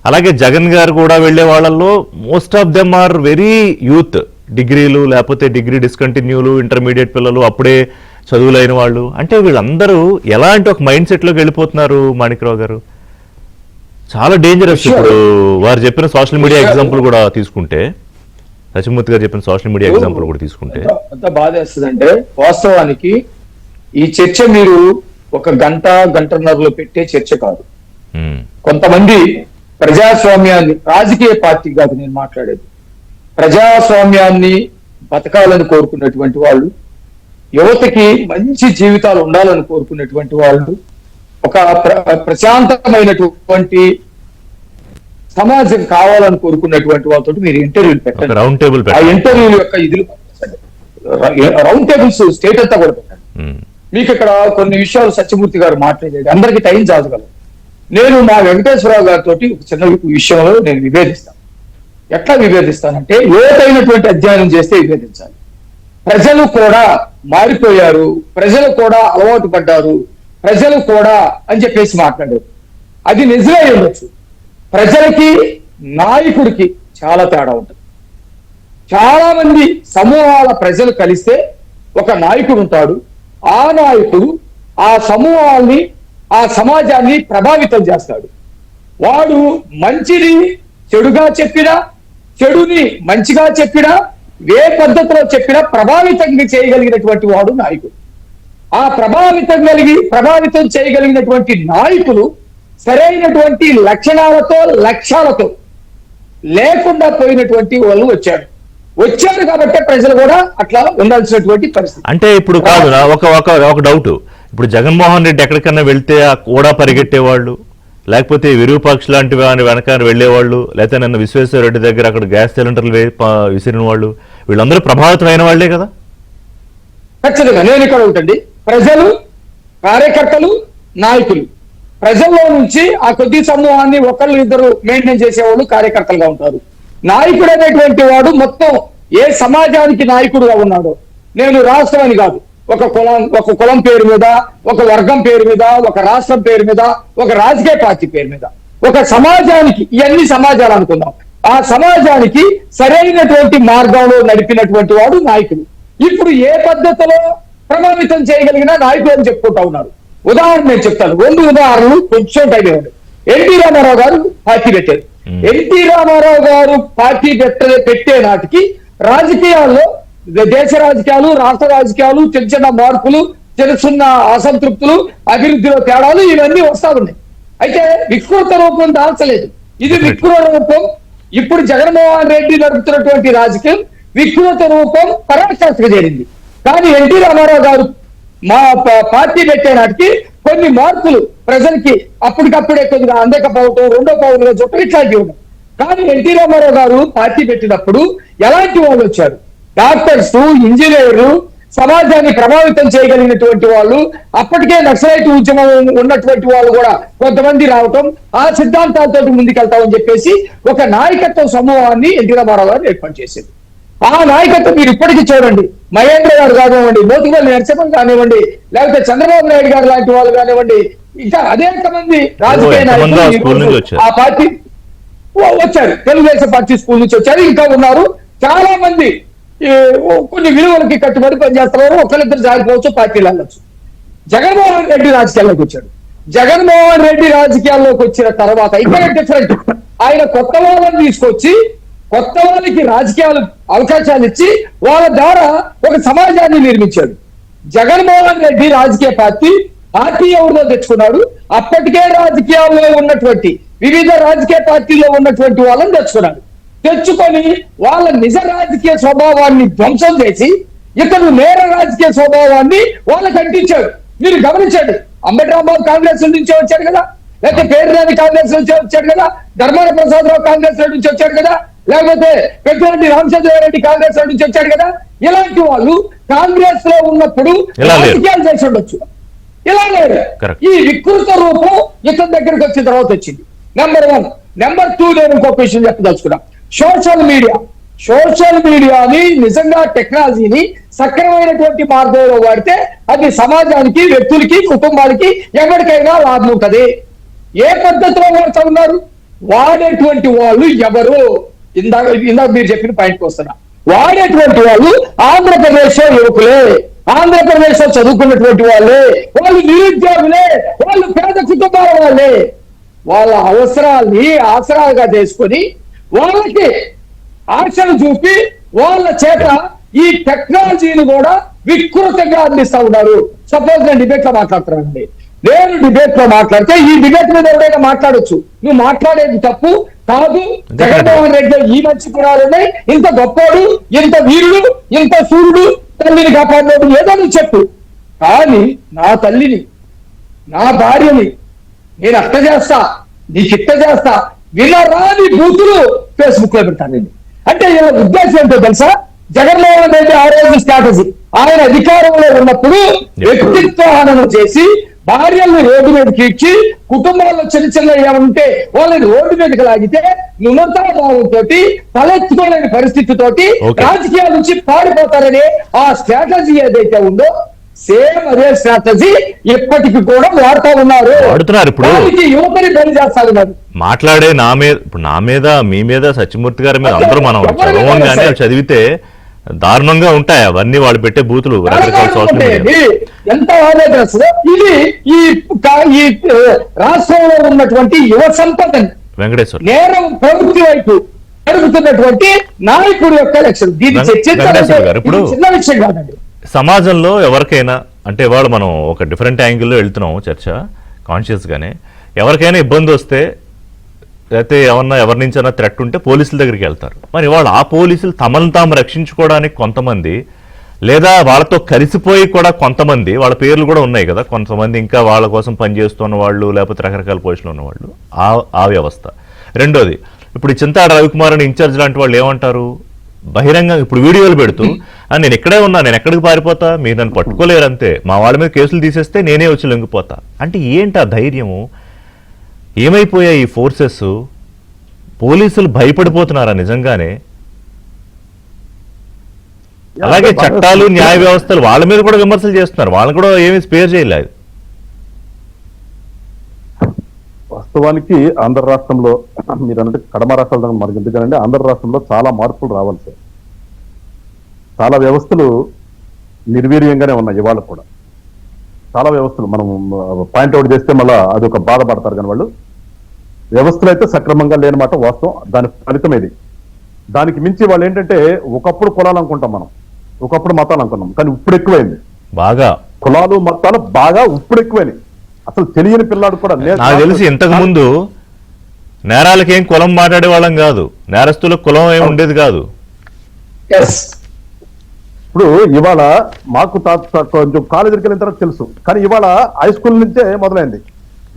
అలాగే జగన్ గారు కూడా వెళ్లే వాళ్ళల్లో most of them are very youth, డిగ్రీలు లేకపోతే డిగ్రీ డిస్కంటిన్యూలు, ఇంటర్మీడియట్ పిల్లలు, అప్పుడే చదువులైన వాళ్ళు. అంటే వీళ్ళందరూ ఎలాంటి ఒక మైండ్ సెట్ లోకి వెళ్ళిపోతున్నారు మాణిక్యరావు గారు? చాలా డేంజరస్. ఇప్పుడు వారు చెప్పిన సోషల్ మీడియా ఎగ్జాంపుల్ కూడా తీసుకుంటే, సత్యమూర్తి గారు చెప్పిన సోషల్ మీడియా ఎగ్జాంపుల్ కూడా తీసుకుంటే ఎంత బాధ వేస్తుందంటే, వాస్తవానికి ఈ చర్చ మీరు ఒక గంటన్నరలో పెట్టే చర్చ కాదు. కొంతమంది ప్రజాస్వామ్యాన్ని, రాజకీయ పార్టీ కాదు నేను మాట్లాడేది, ప్రజాస్వామ్యాన్ని బతకాలని కోరుకున్నటువంటి వాళ్ళు, యువతకి మంచి జీవితాలు ఉండాలని కోరుకున్నటువంటి వాళ్ళు, ఒక ప్రశాంతమైనటువంటి సమాజం కావాలని కోరుకున్నటువంటి వాళ్ళతో మీరు ఇంటర్వ్యూలు పెట్టండి. రౌండ్ టేబుల్, ఆ ఇంటర్వ్యూల యొక్క ఇదిలు రౌండ్ టేబుల్స్ స్టేట్ అంతా కూడా పెట్టండి. మీకు ఇక్కడ కొన్ని విషయాలు సత్యమూర్తి గారు మాట్లాడేది అందరికీ టైం చాలగలరు. నేను మా వెంకటేశ్వరరావు గారితో ఒక చిన్న విషయంలో నేను విభేదిస్తాను. ఎట్లా విభేదిస్తానంటే, లోతైనటువంటి అధ్యయనం చేస్తే విభేదించాలి. ప్రజలు కూడా మారిపోయారు, ప్రజలు కూడా అలవాటు పడ్డారు, ప్రజలు కూడా అని చెప్పేసి మాట్లాడారు. అది నిజమే ఉండొచ్చు. ప్రజలకి నాయకుడికి చాలా తేడా ఉంటుంది. చాలా మంది సమూహాల ప్రజలు కలిస్తే ఒక నాయకుడు ఉంటాడు. ఆ నాయకుడు ఆ సమూహాల్ని, ఆ సమాజాన్ని ప్రభావితం చేస్తాడు. వాడు మంచిని చెడుగా చెప్పినా, చెడుని మంచిగా చెప్పినా, ఏ పద్ధతిలో చెప్పినా ప్రభావితం చేయగలిగినటువంటి వాడు నాయకుడు. ఆ ప్రభావితం చేయగలిగినటువంటి నాయకులు సరైనటువంటి లక్షణాలతో, లక్ష్యాలతో లేకుండా పోయినటువంటి వాళ్ళు వచ్చారు కాబట్టి ప్రజలు కూడా అట్లా ఉండాల్సినటువంటి పరిస్థితి. అంటే ఇప్పుడు కాదు, ఒక డౌట్, ఇప్పుడు జగన్మోహన్ రెడ్డి ఎక్కడికన్నా వెళ్తే కూడా పరిగెట్టేవాళ్ళు, లేకపోతే విరూపాక్ష లాంటి వాని వెనకాల వెళ్ళేవాళ్ళు, లేకపోతే నిన్న విశ్వేశ్వర రెడ్డి దగ్గర అక్కడ గ్యాస్ సిలిండర్లు విసిరిన వాళ్ళు, వీళ్ళందరూ ప్రభావితం అయిన వాళ్లే కదా. ఖచ్చితంగా నేను ఇక్కడ ఉంటుంది, ప్రజలు, కార్యకర్తలు, నాయకులు, ప్రజల్లో నుంచి ఆ కొద్ది సమూహాన్ని ఒకళ్ళు ఇద్దరు మెయింటైన్ చేసేవాళ్ళు కార్యకర్తలుగా ఉంటారు. నాయకుడు అనేటువంటి వాడు మొత్తం ఏ సమాజానికి నాయకుడుగా ఉన్నాడో, నేను రాష్ట్రం అని కాదు, ఒక కులం పేరు మీద, ఒక వర్గం పేరు మీద, ఒక రాష్ట్రం పేరు మీద, ఒక రాజకీయ పార్టీ పేరు మీద, ఒక సమాజానికి, ఇవన్నీ సమాజాలు అనుకుందాం, ఆ సమాజానికి సరైనటువంటి మార్గంలో నడిపినటువంటి వాడు నాయకుడు. ఇప్పుడు ఏ పద్ధతిలో ప్రభావితం చేయగలిగిన నాయకులు అని చెప్పుకుంటా ఉన్నారు. ఉదాహరణ నేను చెప్తాను, 2 ఉదాహరణలు కొంచెం టైం ఇవ్వండి. ఎన్టీ రామారావు గారు పార్టీ పెట్టారు. ఎన్టీ రామారావు గారు పార్టీ పెట్టే నాటికి రాజకీయాల్లో, దేశ రాజకీయాలు, రాష్ట్ర రాజకీయాలు, చిన్న చిన్న మార్పులు, చిన్న చిన్న అసంతృప్తులు, అభివృద్ధిలో తేడాలు ఇవన్నీ వస్తా ఉన్నాయి. అయితే వికృత రూపం దాల్చలేదు. ఇది వికృత రూపం. ఇప్పుడు జగన్మోహన్ రెడ్డి నడుపుతున్నటువంటి రాజకీయం వికృత రూపం పరాకాష్ఠకు చేరింది. కానీ ఎన్టీ రామారావు గారు మా పార్టీ పెట్టే నాటికి కొన్ని మార్పులు ప్రజలకి అప్పటికప్పుడే కొద్దిగా అందకపోవటం, రెండో పౌరులుగా చెప్పడం ఇట్లాంటివి ఉన్నాయి. కానీ ఎన్టీ రామారావు గారు పార్టీ పెట్టినప్పుడు ఎలాంటి వాళ్ళు వచ్చారు? డాక్టర్స్, ఇంజనీర్లు, సమాజాన్ని ప్రభావితం చేయగలిగినటువంటి వాళ్ళు, అప్పటికే నక్సలైట్ ఉద్యమం ఉన్నటువంటి వాళ్ళు కూడా కొంతమంది రావటం, ఆ సిద్ధాంతాలతో ముందుకెళ్తామని చెప్పేసి ఒక నాయకత్వ సమూహాన్ని ఎన్టీ రామారావు గారు ఏర్పాటు చేసింది. ఆ నాయకత్వం మీరు ఇప్పటికీ చూడండి, మహేంద్ర గారు కానివ్వండి, మోతిపల్లి నరసింహన్ కానివ్వండి, లేకపోతే చంద్రబాబు నాయుడు గారు లాంటి వాళ్ళు కానివ్వండి, ఇంకా అనేక మంది రాజకీయ నాయకులు ఆ పార్టీ వచ్చారు. తెలుగుదేశం పార్టీ స్కూల్ నుంచి వచ్చారు, ఇంకా ఉన్నారు. చాలా మంది కొన్ని విలువలకి కట్టుబడి పనిచేస్తున్నారు. ఒకరిద్దరు జారిపోవచ్చు, పార్టీలు వెళ్ళొచ్చు. జగన్మోహన్ రెడ్డి రాజకీయాల్లోకి వచ్చాడు. జగన్మోహన్ రెడ్డి రాజకీయాల్లోకి వచ్చిన తర్వాత ఇక్కడ డిఫరెంట్, ఆయన కొత్త వాళ్ళని తీసుకొచ్చి కొత్త వాళ్ళకి రాజకీయాలు అవకాశాలు ఇచ్చి వాళ్ళ ద్వారా ఒక సమాజాన్ని నిర్మించాడు. జగన్మోహన్ రెడ్డి రాజకీయ పార్టీ ఎవరిలో తెచ్చుకున్నాడు? అప్పటికే రాజకీయాల్లో ఉన్నటువంటి వివిధ రాజకీయ పార్టీల్లో ఉన్నటువంటి వాళ్ళని తెచ్చుకొని వాళ్ళ నిజ రాజకీయ స్వభావాన్ని ధ్వంసం చేసి ఇతను నేర రాజకీయ స్వభావాన్ని వాళ్ళకి అంటించాడు. మీరు గమనించండి, అంబటి రాంబాబు కాంగ్రెస్ నుంచే వచ్చాడు కదా, లేకపోతే పేరురాని కాంగ్రెస్ నుంచే వచ్చాడు కదా, ధర్మాన ప్రసాదరావు కాంగ్రెస్ నుంచి వచ్చాడు కదా, లేకపోతే పెద్దిరెడ్డి రామచంద్రారెడ్డి కాంగ్రెస్ నుంచి వచ్చాడు కదా. ఇలాంటి వాళ్ళు కాంగ్రెస్ లో ఉన్నప్పుడు రాజకీయాలు చేసి ఉండొచ్చు, ఇలా లేదు. ఈ వికృత రూపం ఇతని దగ్గరికి వచ్చిన తర్వాత వచ్చింది. నెంబర్ 1. నెంబర్ 2, నేను ఇంకొక విషయం చెప్పదలుచుకున్నా. సోషల్ మీడియాని నిజంగా టెక్నాలజీని సక్రమైనటువంటి మార్గంలో వాడితే అది సమాజానికి, వ్యక్తులకి, కుటుంబాలకి ఎవరికైనా లాభం ఉంటది. ఏ పద్ధతిలో వాడుతూ ఉన్నారు? వాడేటువంటి వాళ్ళు ఎవరు? ఇందాక మీరు చెప్పిన పాయింట్కి వస్తున్నా. వాడేటువంటి వాళ్ళు ఆంధ్రప్రదేశ్ యువకులే, ఆంధ్రప్రదేశ్ లో చదువుకున్నటువంటి వాళ్ళే, వాళ్ళు నిరుద్యోగులే, వాళ్ళు పేద కుటుంబాల వాళ్ళే. వాళ్ళ అవసరాల్ని ఆసరాలుగా చేసుకొని వాళ్ళకి ఆశలు చూపి వాళ్ళ చేత ఈ టెక్నాలజీని కూడా వికృతంగా అందిస్తా ఉన్నారు. సపోజ్ నేను డిబేట్ లో మాట్లాడుతున్నానండి, నేను డిబేట్ లో మాట్లాడితే ఈ డిబేట్ మీద ఎవరైనా మాట్లాడొచ్చు, నువ్వు మాట్లాడేది తప్పు కాదు, జగన్మోహన్ రెడ్డి ఈ మంచి గుణాలున్నాయి, ఇంత గొప్పోడు, ఇంత వీరుడు, ఇంత సూర్యుడు, తల్లిని కాపాడినోడు ఏదో నువ్వు చెప్పు. కానీ నా తల్లిని, నా భార్యని నేను అట్ట చేస్తా, నీకు ఇట్ట చేస్తా, వినరాని బూతులు ఫేస్బుక్ లో పెడతానండి. అంటే ఇలా ఉద్దేశం ఏంటో తెలుసా? జగన్మోహన్ రెడ్డి ఆ రోజు స్ట్రాటజీ, ఆయన అధికారంలో ఉన్నప్పుడు వ్యక్తిత్వ హననం చేసి భార్యలను రోడ్డు మీదకి ఇచ్చి కుటుంబాల్లో చిన్న చిన్న ఏమంటే వాళ్ళని రోడ్డు మీదకి లాగితే నిమంత్రణతో తలెత్తుకోలేని పరిస్థితితోటి రాజకీయాల నుంచి పారిపోతారనే ఆ స్ట్రాటజీ ఏదైతే ఉందో సేమ్ అదే స్ట్రాటజీ ఇప్పటికి కూడా వాడుతూ ఉన్నారు. ఇప్పుడు యువతని బలి చేస్తా ఉన్నారు. మాట్లాడే నా మీద మీ మీద సత్యమూర్తి గారి మీద అందరూ మనం చదవంగానే చదివితే దారుణంగా ఉంటాయి అవన్నీ వాళ్ళు పెట్టే బూతులు. ఎంత ఆలోచన ఇది ఈ రాష్ట్రంలో ఉన్నటువంటి యువ సంపదని వెంకటేశ్వర నేరం ప్రవృత్తి వైపు జరుగుతున్నటువంటి నాయకుడి యొక్క లక్ష్యం. దీన్ని చర్చించారు, చిన్న విషయం కాదండి. సమాజంలో ఎవరికైనా అంటే వాళ్ళు మనం ఒక డిఫరెంట్ యాంగిల్లో వెళ్తున్నాం చర్చ కాన్షియస్ గానే, ఎవరికైనా ఇబ్బంది వస్తే లేకపోతే ఎవరి నుంచైనా థ్రెట్ ఉంటే పోలీసుల దగ్గరికి వెళ్తారు. మరి వాళ్ళు ఆ పోలీసులు తమను తాము రక్షించుకోవడానికి కొంతమంది లేదా వాళ్ళతో కలిసిపోయి కూడా కొంతమంది, వాళ్ళ పేర్లు కూడా ఉన్నాయి కదా, కొంతమంది ఇంకా వాళ్ళ కోసం పనిచేస్తున్న వాళ్ళు, లేకపోతే రకరకాల పొజిషన్లో ఉన్నవాళ్ళు, ఆ వ్యవస్థ. రెండోది, ఇప్పుడు ఈ చింతాడ రవికుమార్ అని ఇన్ఛార్జ్ లాంటి వాళ్ళు ఏమంటారు, బహిరంగంగా ఇప్పుడు వీడియోలు పెడుతూ నేను ఇక్కడే ఉన్నా, నేను ఎక్కడికి పారిపోతా, మీరు నన్ను పట్టుకోలేరు అంతే, మా వాళ్ళ మీద కేసులు తీసేస్తే నేనే వచ్చి లొంగిపోతా అంటే ఏంటి ఆ ధైర్యము? ఏమైపోయాయి ఈ ఫోర్సెస్? పోలీసులు భయపడిపోతున్నారా నిజంగానే? అలాగే చట్టాలు, న్యాయ వ్యవస్థలు వాళ్ళ మీద కూడా విమర్శలు చేస్తున్నారు, వాళ్ళని కూడా ఏమీ స్పేర్ చేయలేదు. వాస్తవానికి ఆంధ్ర రాష్ట్రంలో మీరు అన్నట్టు కడమ రాష్ట్రాల మనకి ఎందుకంటే ఆంధ్ర రాష్ట్రంలో చాలా మార్పులు రావాలి సార్. చాలా వ్యవస్థలు నిర్వీర్యంగానే ఉన్నాయి ఇవాళ కూడా. చాలా వ్యవస్థలు మనం పాయింట్అవుట్ చేస్తే మళ్ళీ అదొక బాధపడతారు, కానీ వాళ్ళు వ్యవస్థలు అయితే సక్రమంగా లేనమాట వాస్తవం. దాని ఫలితం ఇది. దానికి మించి వాళ్ళు ఏంటంటే ఒకప్పుడు కులాలు అనుకుంటాం మనం, ఒకప్పుడు మతాలు అనుకున్నాం, కానీ ఇప్పుడు ఎక్కువైంది బాగా. కులాలు మతాలు బాగా ఇప్పుడు ఎక్కువైనాయి. అసలు తెలియని పిల్లాడు కూడా నాకు తెలిసి ఇంతకు ముందు నేరాలకి ఏం కులం మాట్లాడే వాళ్ళం కాదు, నేరస్తులకు కులం ఏం ఉండేది కాదు. ఇప్పుడు ఇవాళ మాకు కొంచెం కాలేజీకి వెళ్ళిన తర్వాత తెలుసు, కానీ ఇవాళ హై స్కూల్ నుంచే మొదలైంది.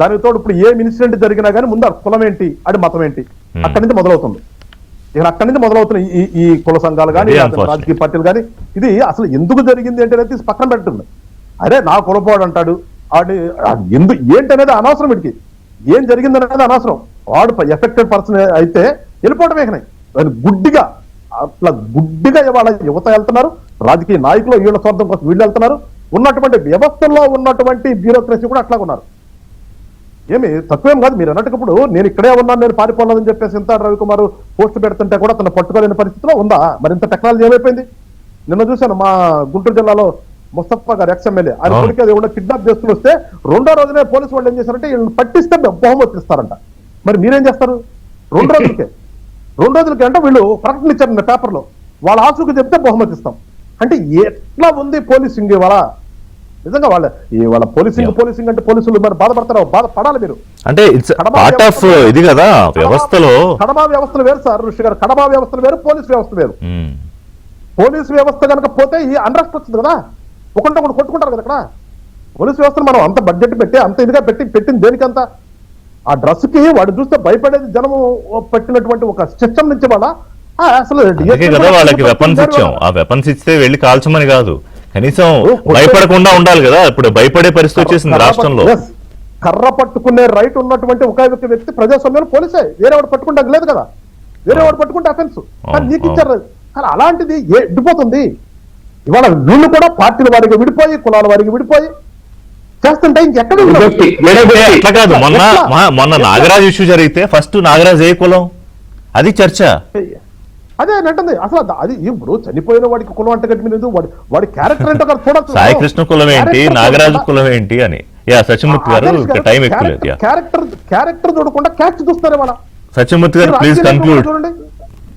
దానికి తోడు ఇప్పుడు ఏ ఇన్సిడెంట్ జరిగినా కానీ ముందు కులం ఏంటి, అది మతం ఏంటి, అక్కడి నుంచి మొదలవుతుంది. ఇక అక్కడి నుంచి మొదలవుతున్నాయి ఈ కుల సంఘాలు కానీ రాజకీయ పార్టీలు కానీ. ఇది అసలు ఎందుకు జరిగింది అంటే అనేది పక్కన పెట్టండి. అరే నా కులపోడు అంటాడు, వాడి ఏంటనేది అనవసరం, వీడికి ఏం జరిగింది అనేది అనవసరం. వాడు ఎఫెక్టెడ్ పర్సన్ అయితే వెళ్ళిపోవడమే కానీ గుడ్డిగా అట్లా గుడ్డిగా ఇవాళ యువత వెళ్తున్నారు, రాజకీయ నాయకులు వీళ్ళ స్వార్థం కోసం వీళ్ళు వెళ్తున్నారు. ఉన్నటువంటి వ్యవస్థల్లో ఉన్నటువంటి బ్యూరోక్రసీ కూడా అట్లా ఉన్నారు. ఏమి తక్కువేం కాదు. మీరు అన్నట్టుప్పుడు నేను ఇక్కడే ఉన్నాను, నేను పారిపోలేదని చెప్పేసి చింతాడ రవికుమార్ పోస్ట్ పెడుతుంటే కూడా తన పట్టుకోలేని పరిస్థితిలో ఉందా? మరి ఇంత టెక్నాలజీ ఏమైపోయింది? నిన్న చూశాను మా గుంటూరు జిల్లాలో ముస్తఫా గారు ఎక్స్ఎమ్మెల్యే, ఆయన కొడుకు అది కూడా కిడ్నాప్ చేసుకుని వస్తే రెండో రోజునే పోలీసు వాళ్ళు ఏం చేశారంటే వీళ్ళని పట్టిస్తే బహుమతి ఇస్తారంట. మరి మీరేం చేస్తారు? రెండు రోజులకి అంటే వీళ్ళు ప్రకటన ఇచ్చారు పేపర్లో, వాళ్ళ ఆసుకు చెప్తే బహుమతి ఇస్తాం అంటే ఎట్లా ఉంది పోలీసింగ్ ఇవాళ? నిజంగా వాళ్ళ పోలీసింగ్ అంటే పోలీసులు మరి బాధపడతారు, బాధపడాలి మీరు. అంటే ఇది కదా వ్యవస్థలో కడమ వ్యవస్థలు వేరు సార్ ఋషి గారు, కడమ వ్యవస్థలు వేరు, పోలీసు వ్యవస్థ వేరు. పోలీసు వ్యవస్థ కనుక పోతే ఈ అన్రెస్ట్ వచ్చింది కదా, ఒకటి కొట్టుకుంటారు కదా. ఇక్కడ పోలీసు వ్యవస్థను మనం అంత బడ్జెట్ పెట్టి అంత ఇదిగా పెట్టింది దేనికంతా? ఆ డ్రెస్ కి వాడు చూస్తే భయపడేది జనము పెట్టినటువంటి ఒక సిస్టమ్ నుంచి వాళ్ళ అసలు వాళ్ళకి వెపన్స్ ఇచ్చాం. ఆ వెపన్స్ ఇస్తే వెళ్ళి కాల్చమని కాదు, కనీసం భయపడకుండా ఉండాలి కదా. ఇప్పుడు భయపడే పరిస్థితి వచ్చేసింది రాష్ట్రంలో. కర్ర పట్టుకునే రైట్ ఉన్నటువంటి ఒక వ్యక్తి ప్రజాస్వామ్యంలో పోలీసే, వేరే వాడు పట్టుకుంటే లేదు కదా, వేరే వాడు పట్టుకుంటే అఫెన్స్. కానీ నీకు ఇచ్చారు. కానీ అలాంటిది ఎడ్డిపోతుంది ఇవాళ. వీళ్ళు కూడా పార్టీల వారికి విడిపోయి, కులాల వారికి విడిపోయి చేస్తుంటే ఇంకెక్కడ అట్లా కాదు. మొన్న నాగరాజ్ ఇష్యూ జరిగితే ఫస్ట్ నాగరాజ్ ఏ కులం అది చర్చ. అదే అంటుంది అసలు. అది ఇప్పుడు చనిపోయిన వాడికి కులం అంటే కట్టి వాడి క్యారెక్టర్ అంటే చూడచ్చు. సాయి కృష్ణ కులం ఏంటి, నాగరాజు కులం ఏంటి అని. సత్యమూర్తి గారు టైం ఎక్కువ లేదు. క్యారెక్టర్ చూడకుండా క్యాచ్ చూస్తారు వాళ్ళ. సత్యమూర్తి గారు ప్లీజ్ కన్క్లూడ్. చూడండి,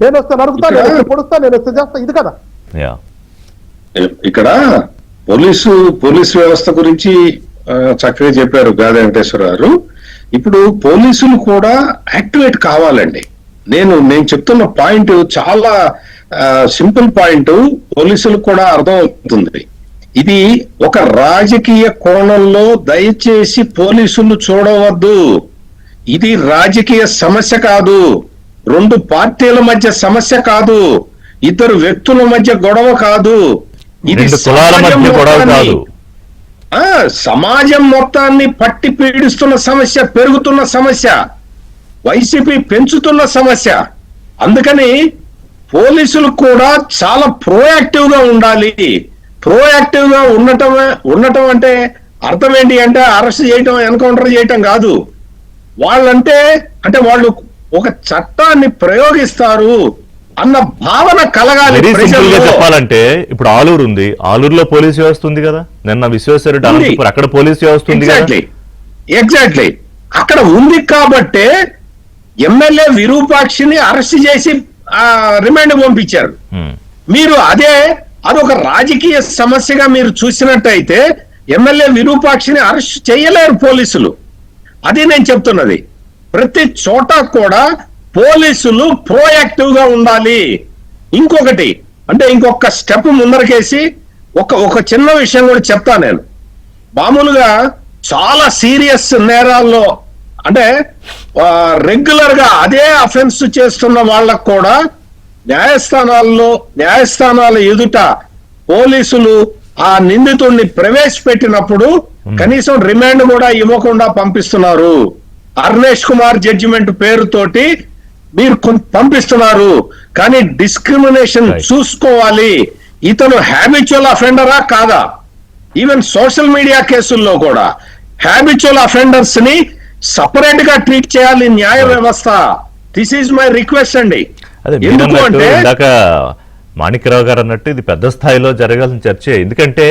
నేను వస్తే నరుకుతా, నేను వస్తే పొడుస్తా, నేను వస్తే చేస్తా, ఇది కదా. ఇక్కడ పోలీసు వ్యవస్థ గురించి చక్కగా చెప్పారు గాది వెంకటేశ్వర గారు. ఇప్పుడు పోలీసులు కూడా యాక్టివేట్ కావాలండి. నేను చెప్తున్న పాయింట్ చాలా సింపుల్ పాయింట్, పోలీసులు కూడా అర్థం అవుతుంది. ఇది ఒక రాజకీయ కోణంలో దయచేసి పోలీసులు చూడవద్దు. ఇది రాజకీయ సమస్య కాదు, రెండు పార్టీల మధ్య సమస్య కాదు, ఇద్దరు వ్యక్తుల మధ్య గొడవ కాదు, ఇది సమాజం మొత్తాన్ని పట్టి పీడిస్తున్న సమస్య, పెరుగుతున్న సమస్య, వైసీపీ పెంచుతున్న సమస్య. అందుకని పోలీసులు కూడా చాలా ప్రోయాక్టివ్ గా ఉండాలి. ప్రోయాక్టివ్ గా ఉండటం అంటే అర్థం ఏంటి అంటే అరెస్ట్ చేయటం, ఎన్కౌంటర్ చేయటం కాదు. వాళ్ళంటే వాళ్ళు ఒక చట్టాన్ని ప్రయోగిస్తారు అన్న భావన కలగాలి. చెప్పాలంటే ఇప్పుడు ఆలూరు ఉంది, ఆలూరులో పోలీస్ వ్యవస్థ ఉంది కదా. నిన్న విశ్వేశ్వరరెడ్డి అనంతపురం, అక్కడ పోలీస్ వ్యవస్థ ఉంది. ఎగ్జాక్ట్లీ అక్కడ ఉంది కాబట్టే ఎమ్మెల్యే విరూపాక్షిని అరెస్ట్ చేసి రిమాండ్ పంపించారు. మీరు అదొక రాజకీయ సమస్యగా మీరు చూసినట్టయితే ఎమ్మెల్యే విరూపాక్షిని అరెస్ట్ చేయలేరు పోలీసులు. అది నేను చెప్తున్నది. ప్రతి చోట కూడా పోలీసులు ప్రోయాక్టివ్ గా ఉండాలి. ఇంకొక స్టెప్ ముందరకేసి ఒక చిన్న విషయం కూడా చెప్తా నేను. మామూలుగా చాలా సీరియస్ నేరాల్లో అంటే రెగ్యులర్ గా అదే అఫెన్స్ చేస్తున్న వాళ్ళకు కూడా న్యాయస్థానాల ఎదుట పోలీసులు ఆ నిందితుడిని ప్రవేశపెట్టినప్పుడు కనీసం రిమాండ్ కూడా ఇవ్వకుండా పంపిస్తున్నారు. అర్నేష్ కుమార్ జడ్జిమెంట్ పేరుతోటి మీరు పంపిస్తున్నారు. కానీ డిస్క్రిమినేషన్ చూసుకోవాలి, ఇతను హ్యాబిచువల్ అఫెండరా కాదా. ఈవెన్ సోషల్ మీడియా కేసుల్లో కూడా హ్యాబిచువల్ అఫెండర్స్ ని సపరేట్ గా ట్రీట్ చేయాలి న్యాయ వ్యవస్థ. దిస్ ఈజ్ మై రిక్వెస్ట్ అండి. ఎందుకు అంటే ఇందాక మాణిక్యరావు గారు అన్నట్టు ఇది పెద్ద స్థాయిలో జరగాల్సిన చర్చే. ఎందుకంటే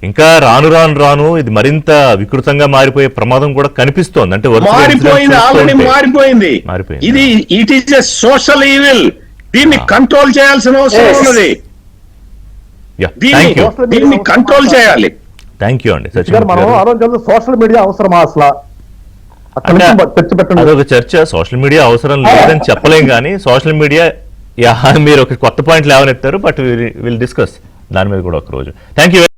ఇంకా రాను ఇది మరింత వికృతంగా మారిపోయే ప్రమాదం కూడా కనిపిస్తోంది. అంటే మారిపోయింది, ఆల్రెడీ మారిపోయింది. ఇది it is a social evil. దీన్ని కంట్రోల్ చేయాల్సిన అవసరం ఉన్నది. దీన్ని కంట్రోల్ చేయాలి. థ్యాంక్ యూ అండి. మనం ఆలోచన సోషల్ మీడియా అవసరమా అసలు అదొక చర్చ. సోషల్ మీడియా అవసరం లేదని చెప్పలేం కానీ సోషల్ మీడియా మీరు ఒక కొత్త పాయింట్ లేవనెత్తారు. బట్ విల్ డిస్కస్ దాని మీద కూడా ఒక రోజు. Thank you.